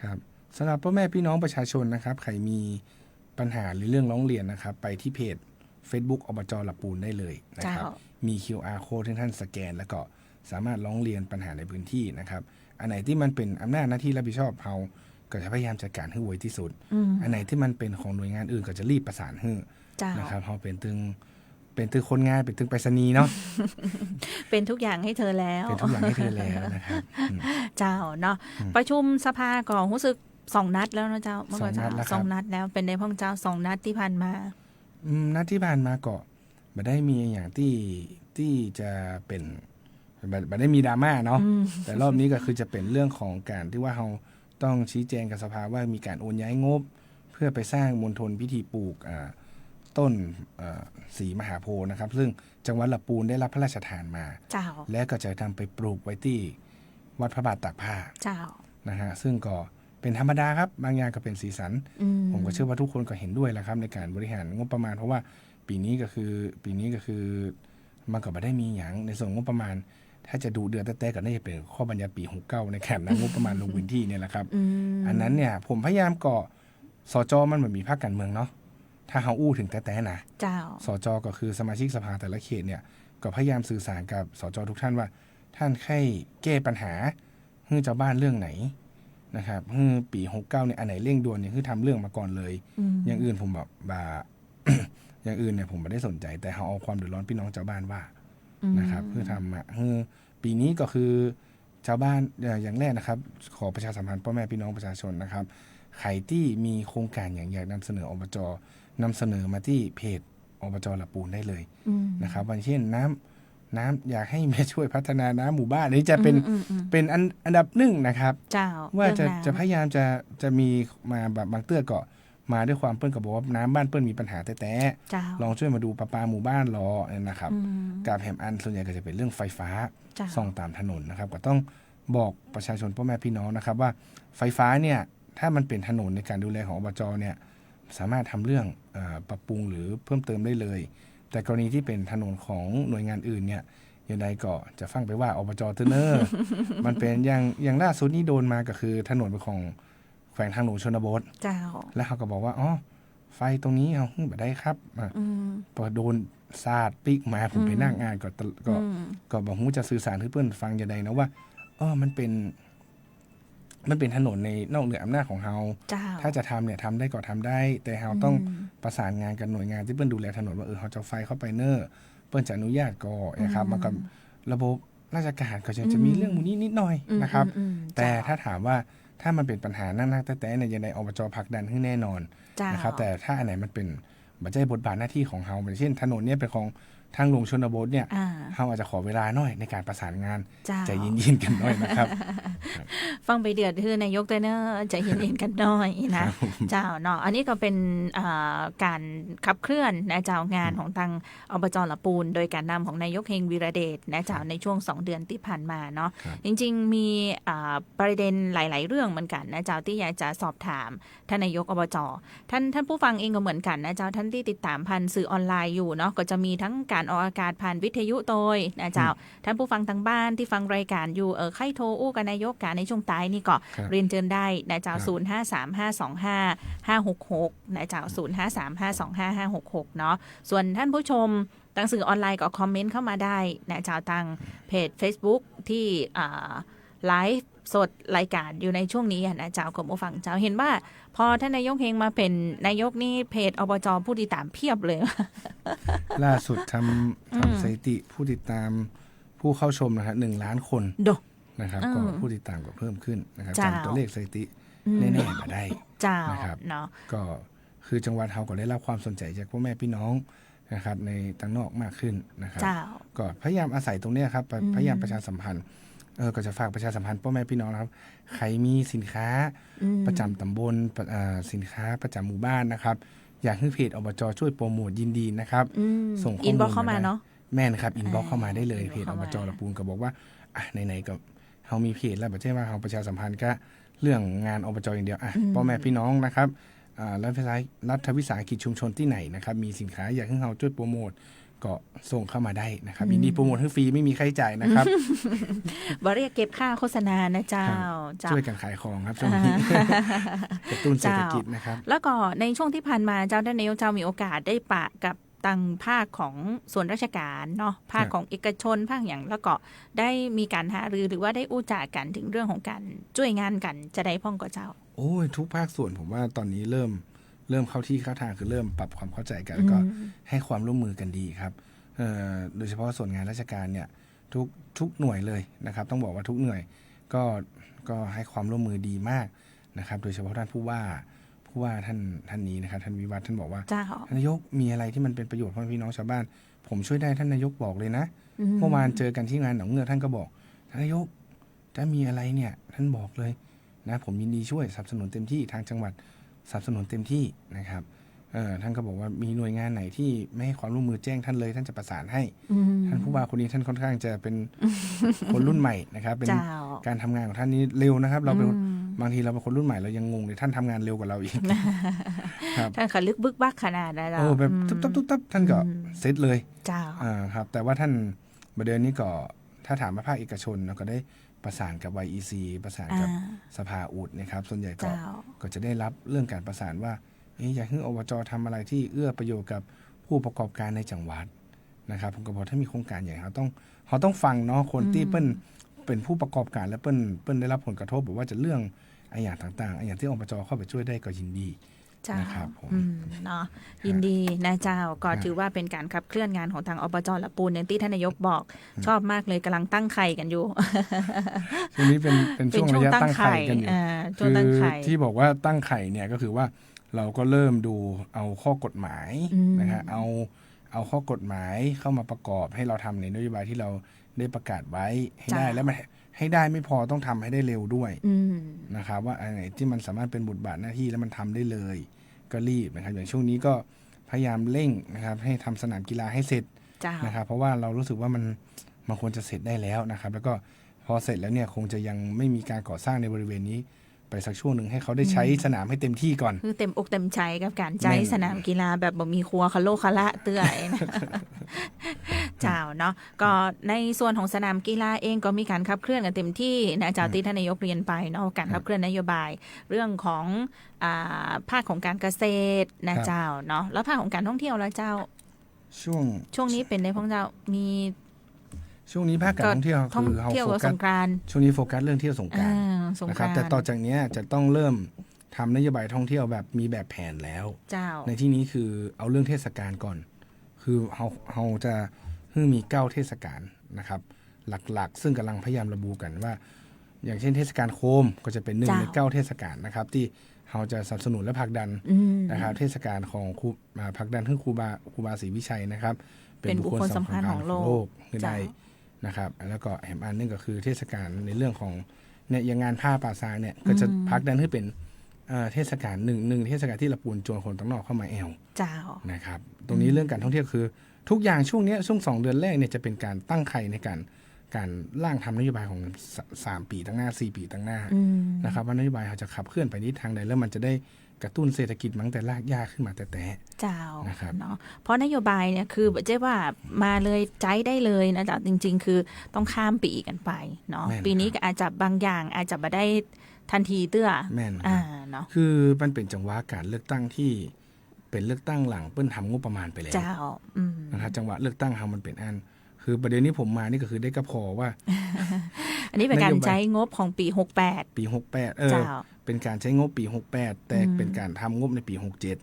ครับสำหรับพ่อแม่พี่น้องประชาชนนะครับใครมีปัญหาหรือเรื่องร้องเรียนนะครับไปที่เพจFacebook อบจ.ลำพูนได้เลยนะครับมี QR code ที่ท่านสแกนแล้วก็สามารถร้องเรียนปัญหาในพื้นที่นะครับอันไหนที่มันเป็นอำนาจหน้าที่รับผิดชอบเราก็จะพยายามจัดการให้ไวที่สุดอันไหนที่มันเป็นของหน่วยงานอื่นก็จะรีบประสานให้นะครับเราเป็นตึงคนงานเป็นตึงไปรษณีย์เนาะเป็นทุกอย่างให้เธอแล้วเป็นทุกอย่างให้เธอแล้วนะครับเจ้าเนาะประชุมสภาก็รู้สึก2 นัดแล้วนะเจ้าเมื่อก่อน2 นัดแล้วเป็นในห้องเจ้า2 นัดที่ผ่านมานัดที่ผ่านมาก็ไม่ได้มีอย่างที่จะเป็นไม่ได้มีดราม่าเนาะแต่รอบนี้ก็คือจะเป็นเรื่องของการที่ว่าเราต้องชี้แจงกับสภาว่ามีการโอนย้ายงบเพื่อไปสร้างมณฑลพิธีปลูกต้นศรีมหาโพธิ์นะครับซึ่งจังหวัดลำพูนได้รับพระราชทานมาและก็จะทำไปปลูกไว้ที่วัดพระบาทตากผ้านะฮะซึ่งก็เป็นธรรมดาครับบางอย่างก็เป็นสีสันผมก็เชื่อว่าทุกคนก็เห็นด้วยแหละครับในการบริหารงบประมาณเพราะว่าปีนี้ก็คือมันก็ไม่ได้มีอย่างในส่วนงบประมาณถ้าจะดูเดือนแต่ก็น่าจะเป็นข้อบัญญัติปี69ในแคมป์งบประมาณลงพื้นที่เนี่ยแหละครับอันนั้นเนี่ยผมพยายามก็สจ.มันเหมือนมีพรรคการเมืองเนาะถ้าเฮาอู้ถึงแต่นะสจ.ก็คือสมาชิกสภาแต่ละเขตเนี่ยก็พยายามสื่อสารกับสจ.ทุกท่านว่าท่านให้แก้ปัญหาให้ชาวบ้านเรื่องไหนนะครับปี69เนี่ยอันไหนเร่งด่วนเนี่ยคือทำเรื่องมาก่อนเลยอย่างอื่นผมแบบอย่างอื่นเนี่ยผมไม่ได้สนใจแต่เขาเอาความเดือดร้อนพี่น้องชาวบ้านว่านะครับคือทำปีนี้ก็คือ ชาวบ้านอย่างแรกนะครับขอประชาสัมพันธ์พ่อแม่พี่น้องประชาชนนะครับใครที่มีโครงการอย่างอยากนำเสนออบจนำเสนอมาที่เพจอบจละปูนได้เลยนะครับวันเช่นน้ำอยากให้มาช่วยพัฒนาน้ำหมู่บ้านนี่จะเป็นอันดับหนึ่งนะครับว่าจะพยายามจะมีมาแบบบางเตื้อก็มาด้วยความเปิ้ลกับบอกว่าน้ำบ้านเปิ้ลมีปัญหาแต่ลองช่วยมาดูประปาหมู่บ้านรอนะครับกับแหมอันส่วนใหญ่ก็จะเป็นเรื่องไฟฟ้าส่องตามถนนนะครับก็ต้องบอกประชาชนพ่อแม่พี่น้องนะครับว่าไฟฟ้าเนี่ยถ้ามันเป็นถนนในการดูแลของอบจเนี่ยสามารถทำเรื่องปรับปรุงหรือเพิ่มเติมได้เลยแต่กรณีที่เป็นถนนของหน่วยงานอื่นเนี่ยอย่างใดก็จะฟังไปว่าอบจเทเนอร์ มันเป็นอย่างล่าสุดนี้โดนมาก็คือถนนเป็นของแขวงทางหลวงชนบทแล้วเขาก็บอกว่าอ๋อไฟตรงนี้เอาแบบได้ครับพอโดนซาดปิกมาผมไปนั่งงานก็บอกหูจะสื่อสารให้เพื่อนฟังอย่างใดนะว่ามันเป็นถนนในนอกเหนืออำนาจของเฮาถ้าจะทำเนี่ยทำได้ก็ทำได้แต่เฮาต้องประสานงานกับหน่วยงานที่เปิ้นดูแลถนนว่าเฮาจะไฟเข้าไปเนอเปิ้นจะอนุญาตก็นะครับมันก็ระบบราชการก็จะมีเรื่องมูนี้นิดหน่อยนะครับแต่ถ้าถามว่าถ้ามันเป็นปัญหานั่งแต่ในยังไงอบจผลักดันให้แน่นอนนะครับแต่ถ้าอันไหนมันเป็นบัจจัยบทบาทหน้าที่ของเฮาอย่างเช่นถนนเนี่ยเป็นของทางหลวงชนบทเนี่ยเฮาอาจจะขอเวลาหน่อยในการประสานงานใจเย็นๆกันหน่อยนะครับฟังไปเดือดคือนายกเนอใจเย็นๆกันหน่อยนะเจ้าเนาะอันนี้ก็เป็นการขับเคลื่อนนะเจ้างานของทางอบจละปูนโดยการนำของนายกเฮงวีระเดชนะเจ้าในช่วง2เดือนที่ผ่านมาเนาะจริงๆมีประเด็นหลายๆเรื่องเหมือนกันนะเจ้าที่อยากจะสอบถามท่านนายกอบจท่านผู้ฟังเองก็เหมือนกันนะเจ้าท่านที่ติดตามผ่านสื่อออนไลน์อยู่เนาะก็จะมีทั้งการออกอากาศผ่านวิทยุโดยนะเจ้าท่านผู้ฟังทางบ้านที่ฟังรายการอยู่ใครโทรอู้กับนายกการในช่วงท้ายนี่ก็เรียนเชิญได้นะเจ้า0535255566นะเจ้า0535255566เนาะส่วนท่านผู้ชมทางสื่อออนไลน์ก็คอมเมนต์เข้ามาได้นะเจ้าทางเพจ Facebook ที่ไลฟ์สดรายการอยู่ในช่วงนี้นะเจ้ากรมผู้ฟังเจ้าเห็นว่าพอท่านนายกเฮงมาเป็นนายกนี่เพจอบจผู้ติดตามเพียบเลย ล่าสุดทำสถิติผู้ติดตามผู้เข้าชมนะครับ1 ล้านคนนะครับก็ผู้ติดตามก็เพิ่มขึ้นนะครับจำตัวเลขสถิติแน่ๆมาได้นะครับก็คือจังหวัดเฮาก็ได้รับความสนใจจากพ่อแม่พี่น้องนะครับในต่างนอกมากขึ้นนะครับก็พยายามอาศัยตรงนี้ครับพยายามประชาสัมพันธ์ก็จะฝากประชาสัมพันธ์พ่อแม่พี่น้องนะครับใครมีสินค้าประจำตำบลสินค้าประจำหมู่บ้านนะครับอยากให้เพจอบจช่วยโปรโมทยินดีนะครับส่งข้อมูลอินบ็อกซ์เข้ามาเนาะแม่นครับอินบ็อกซ์เข้ามาได้เลยเพจอบจละปูนก็บอกว่าไหนๆก็เฮามีเพจแล้วประเทศว่าเฮาประชาสัมพันธ์ก็เรื่องงานอบจอย่างเดียวพ่อแม่พี่น้องนะครับรัฐวิสาหกิจชุมชนที่ไหนนะครับมีสินค้าอยากให้เฮาช่วยโปรโมทก็ส่งเข้ามาได้นะครับยินดีโปรโมทให้ฟรีไม่มีค่าใช้จ่ายนะครับบ่เรียกเก็บค่าโฆษณานะเจ้าช่วยกันขายของครับช่วงนี้กระตุ้นเศรษฐกิจนะครับแล้วก็ในช่วงที่ผ่านมาเจ้าท่านนายกเจ้ามีโอกาสได้ปะกับทางภาคของส่วนราชการเนาะภาคของเอกชนภาคอย่างแล้วก็ได้มีการหารือหรือว่าได้อู้จากันถึงเรื่องของการช่วยงานกันจะได้พ่องกับเจ้าโอ้ยทุกภาคส่วนผมว่าตอนนี้เริ่มเข้าที่เข้าทางคือเริ่มปรับความเข้าใจกันแล้วก็ให้ความร่วมมือกันดีครับโดยเฉพาะส่วนงานราชการเนี่ยทุกหน่วยเลยนะครับต้องบอกว่าทุกหน่วยก็ให้ความร่วมมือดีมากนะครับโดยเฉพาะท่านผู้ว่าท่านนี้นะครับท่านวิวัฒน์ท่านบอกว่าท่านนายกมีอะไรที่มันเป็นประโยชน์ของพี่น้องชาวบ้านผมช่วยได้ท่านนายกบอกเลยนะเมื่อวานเจอกันที่งานหนองเงือกท่านก็บอกท่านนายกถ้ามีอะไรเนี่ยท่านบอกเลยนะผมยินดีช่วยสนับสนุนเต็มที่ทางจังหวัดสนับสนุนเต็มที่นะครับท่านก็บอกว่ามีหน่วยงานไหนที่ไม่ให้ความร่วมมือแจ้งท่านเลยท่านจะประสานให้ท่านผู้ว่าคนนี้ท่านค่อนข้างจะเป็น คนรุ่นใหม่นะครับเป็นการทำงานของท่านนี้เร็วนะครับเราเป็นบางทีเราเป็นคนรุ่นใหม่เรายังงงเลยท่านทำงานเร็วกว่าเราอีกท่านขลึกบึกบักขนาดนั้นแบบตุ๊บท่านก็เซตเลยครับแต่ว่าท่านประเด็นนี้ก็ถ้าถามมาภาคเอกชนเราก็ได้ประสานกับ YEC ประสานกับสภาอูฐนะครับส่วนใหญ่ก็จะได้รับเรื่องการประสานว่าอยากให้อบจทำอะไรที่เอื้อประโยชน์กับผู้ประกอบการในจังหวัดนะครับผมก็บอกถ้ามีโครงการใหญ่เขาต้องฟังเนาะคนที่เป็นผู้ประกอบการและเปิ้นได้รับผลกระทบแบบว่าจะเรื่องอย่างต่างๆอย่างที่อบจเข้าไปช่วยได้ก็ยินดี นะครับผม เนาะยินดีนะเจ้าก็ถือว่าเป็นการขับเคลื่อนงานของทางอบจละปูนอย่างที่ท่านนายกบอกชอบมากเลยกำลังตั้งไข่กันอยู่ ช่วงนี้เป็นช่วงระยะตั้งไข่กันอยู่คือที่บอกว่าตั้งไข่เนี่ยก็คือว่าเราก็เริ่มดูเอาข้อกฎหมายนะฮะเอาข้อกฎหมายเข้ามาประกอบให้เราทำในนโยบายที่เราได้ประกาศไว้ให้ได้แล้วมันให้ได้ไม่พอต้องทำให้ได้เร็วด้วยนะครับว่าอะไรที่มันสามารถเป็นบทบาทหน้าที่แล้วมันทำได้เลยก็รีบนะครับอย่างช่วงนี้ก็พยายามเร่งนะครับให้ทำสนามกีฬาให้เสร็จนะครับเพราะว่าเรารู้สึกว่ามันควรจะเสร็จได้แล้วนะครับแล้วก็พอเสร็จแล้วเนี่ยคงจะยังไม่มีการก่อสร้างในบริเวณนี้ไปสักช่วงหนึ่งให้เขาได้ใช้สนามให้เต็มที่ก่อนคือเต็มอกเต็มใจกับการใช้สนามกีฬาแบบบ่มีครัวคาโลคาละเตื้อยนะเจ้าเนาะก็ในส่วนของสนามกีฬาเองก็มีการขับเคลื่อนกันเต็มที่นะเจ้าที่ท่านนายกเรียนไปเนาะการขับเคลื่อนนโยบายเรื่องของภาคของการเกษตรนะเจ้าเนาะแล้วภาคของการท่องเที่ยวแล้วเจ้าช่วงนี้เป็นในพงเจ้ามีช่วงนี้ภาคการท่องเที่ยวคือเราโฟกัสช่วงนี้โฟกัสเรื่องเที่ยวสงกรานต์นะครับแต่ต่อจากนี้จะต้องเริ่มทำนโยบายท่องเที่ยวแบบมีแบบแผนแล้วในที่นี้คือเอาเรื่องเทศกาลก่อนคือเราจะมี9เทศกาลนะครับหลักๆซึ่งกำลังพยายามระบุกันว่าอย่างเช่นเทศกาลโคมก็จะเป็น1ใน9เทศกาลนะครับที่เราจะสนับสนุนและผลักดันนะครับเทศกาลของผลักดันให้ครูบาศรีวิชัยนะครับเป็นบุคคลสำคัญของโลกได้นะครับแล้วก็แหมอันนึงก็คือเทศกาลในเรื่องของเนี่ยอย่างงานผ้าป่าซางเนี่ยก็จะพักดันให้เป็นเทศกาลหนึ่งเทศกาลที่ละปูนจวนคนต่างนอกเข้ามาแอลนะครับตรงนี้เรื่องการท่องเที่ยวคือทุกอย่างช่วงนี้ช่วง2เดือนแรกเนี่ยจะเป็นการตั้งไข่ในการร่างทำนโยบายของ3ปีตั้งหน้า4ปีตั้งหน้านะครับว่านโยบายเราจะขับเคลื่อนไปทิศทางใดแล้วมันจะได้กระตุ้นเศรษฐกิจมั้งแต่ลากยากขึ้นมาแต่เจ้านะครับเนาะเพราะนโยบายเนี่ยคือเจ๊ว่ามาเลยใจได้เลยนะจ๊ะจริงๆคือต้องข้ามปีกันไปเนาะปีนี้ก็อาจจะบางอย่างอาจจะมาได้ทันทีเตื้อแม่นเนาะคือมันเป็นจังหวะการเลือกตั้งที่เป็นเลือกตั้งหลังเปิ้นทำงบประมาณไปแล้วนะครับจังหวะเลือกตั้งเรามันเป็นอันคือประเด็นนี้ผมมานี่ก็คือได้กระพอว่า อันนี้เป็นการใช้งบของปี68ปี68เป็นการใช้งบปี68แต่เป็นการทำงบในปี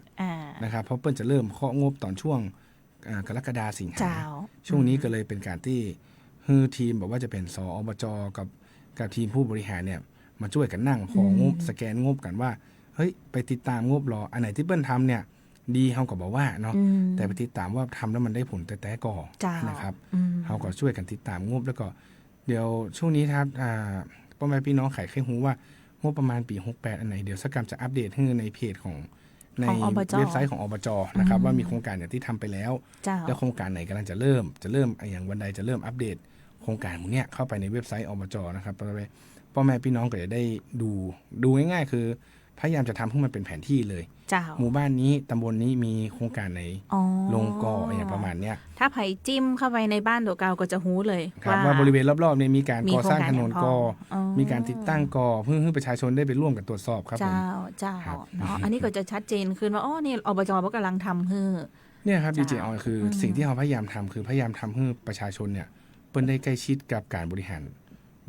67นะครับเพราะเปิ้นจะเริ่มเคาะงบตอนช่วงกรกฎาคมสิงหาช่วงนี้ก็เลยเป็นการที่ทีมบอกว่าจะเป็นสอบจกับทีมผู้บริหารเนี่ยมาช่วยกันนั่งของบสแกนงบกันว่าเฮ้ยไปติดตามงบรออันไหนที่เปิ้นทำเนี่ยดีเขาก็บอกว่าเนาะแต่ไปติดตามว่าทำแล้วมันได้ผลแต่ก่อนะครับเขาก็ช่วยกันติดตามงบแล้วก็เดี๋ยวช่วงนี้ครับพ่อแม่พี่น้องไข่ไข่หูว่างบประมาณปี68อันไหนเดี๋ยวสักกรรมจะอัปเดตให้ในเพจของในเว็บไซต์ของอบจนะครับว่ามีโครงการอย่างที่ทำไปแล้วแล้วโครงการไหนกำลังจะเริ่มอย่างวันใดจะเริ่มอัปเดตโครงการพวกนี้เข้าไปในเว็บไซต์อบจนะครับพ่อแม่พี่น้องก็จะได้ดูง่ายๆคือพยายามจะทำให้มันเป็นแผนที่เลยหมู่บ้านนี้ตำบลนี้มีโครงการไหนลงกออย่างประมาณเนี้ยถ้าไผ่จิ้มเข้าไปในบ้านตัวเก่าก็จะหู้เลยว่าบริเวณรอบๆเนี่ยมีการก่อสร้างถนนกอมีการติดตั้งกอเพื่อให้ประชาชนได้ไปร่วมกันตรวจสอบครับเจ้าเนาะอันนี้ก็จะชัดเจนขึ้นว่าอ๋อนี่อบจก็กำลังทำเนี่ยครับดีเจอคือสิ่งที่เราพยายามทำคือพยายามทำให้ประชาชนเนี่ยเปิ้ลได้ใกล้ชิดกับการบริหาร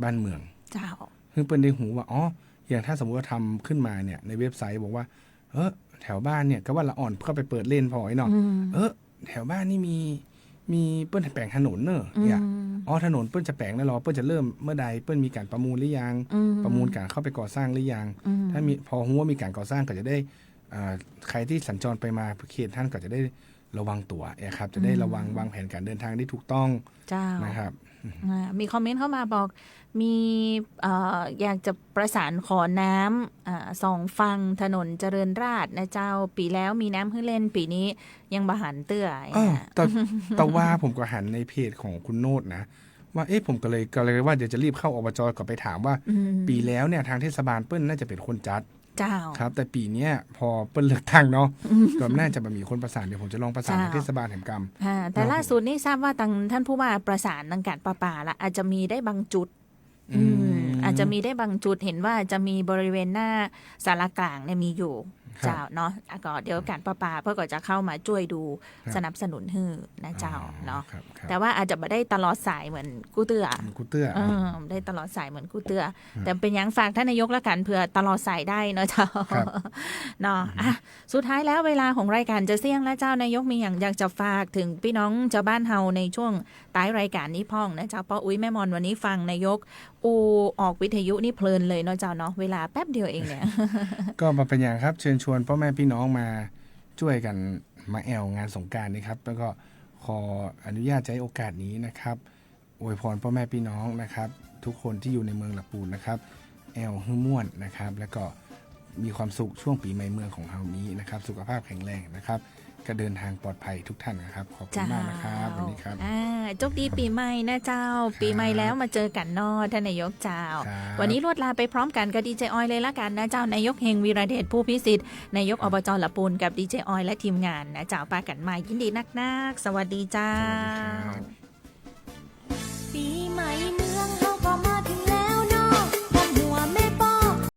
บ้านเมืองเจ้าเปิ้ลได้หูว่าอ๋ออย่างถ้าสมมติว่าทำขึ้นมาเนี่ยในเว็บไซต์บอกว่าแถวบ้านเนี่ยก็ว่าละอ่อนเข้าไปเปิดเล่นพอไอ้เนาะแถวบ้านนี่มีเปิ้ลแปลงถนนเนอะเนี่ยถนนเปิ้ลจะแปลงแล้วรอเปิ้ลจะเริ่มเมื่อใดเปิ้ลมีการประมูลหรือยังประมูลการเข้าไปก่อสร้างหรือยังถ้ามีพอหัวมีการก่อสร้างก็จะได้ใครที่สัญจรไปมาเขตท่านก็จะได้ระวังตัวครับจะได้ระวังวางแผนการเดินทางได้ถูกต้องนะครับมีคอมเมนต์เข้ามาบอกมีอยากจะประสานขอน้ำสองฝั่งถนนเจริญราษฎร์นะเจ้าปีแล้วมีน้ำให้เล่นปีนี้ยังบาหันเตื้อแต่ว่าผมก็หันในเพจของคุณโนดนะว่าผมก็เลยว่าเดี๋ยวจะรีบเข้าอบจก็ไปถามว่าปีแล้วเนี่ยทางเทศบาลเปิ้ลน่าจะเป็นคนจัดครับแต่ปีนี้พอเปิ้ลเลือกตั้งเนาะก็น่าจะมีคนประสานเดี๋ยวผมจะลองประสานเทศบาลแห่งกรรมแต่ล่าสุดนี่ทราบว่าท่านผู้ว่าประสานทางการประปาละอาจจะมีได้บางจุดอาจจะมีได้บางจุดเห็นว่าจะมีบริเวณหน้าศาลากลางเนี่ยมีอยู่ เจ้าเนาะก็เดี๋ยวการประปาเพื่อก็จะเข้ามาช่วยดู ครับ สนับสนุนฮื้อนะเจ้าเนาะ ครับครับ แต่ว่าอาจจะไม่ได้ตลอดสายเหมือนกู้เตือ กูเตื้อ ไม่ได้ตลอดสายเหมือนกู้เตือ แต่เป็นยังฝากท่านนายกละกันเผื่อตลอดสายได้เนาะเจ้า ครับ เนาะอ่ะสุดท้ายแล้วเวลาของรายการจะเสี่ยงแล้วเจ้านายกมีอย่างอยากจะฝากถึงพี่น้องชาวบ้านเฮาในช่วงท้ายรายการนี้พ่องนะเจ้าป้าอุ้ยแม่มอนวันนี้ฟังนายกออกวิทยุนี่เพลินเลยเนาะเจ้าเนาะเวลาแป๊บเดียวเองเนี่ย ก็มาเป็นอย่างครับเชิญชวนพ่อแม่พี่น้องมาช่วยกันมาแอลงานสงกรานต์นะครับแล้วก็ขออนุญาตใช้โอกาสนี้นะครับอวยพรพ่อแม่พี่น้องนะครับทุกคนที่อยู่ในเมืองลำพูนนะครับแอลฮื้อม่วนนะครับแล้วก็มีความสุขช่วงปีใหม่เมืองของเรานี้นะครับสุขภาพแข็งแรงนะครับก็เดินทางปลอดภัยทุกท่านนะครับขอบคุณมากนะครับวันนี้ครับ โชคดีปีใหม่นะเจ้า ปีใหม่แล้วมาเจอกันเนอท่านนายกเจ้า ครับ วันนี้ลวดลาไปพร้อมกันกับดีเจออยเลยละกันนะเจ้านายกเฮงวีระเดชผู้พิสิทธิ์นายกอบจละปูนกับดีเจออยและทีมงานนะเจ้าปากันใหม่ยินดีนักๆสวัสดีเจ้า สวัสดีครับ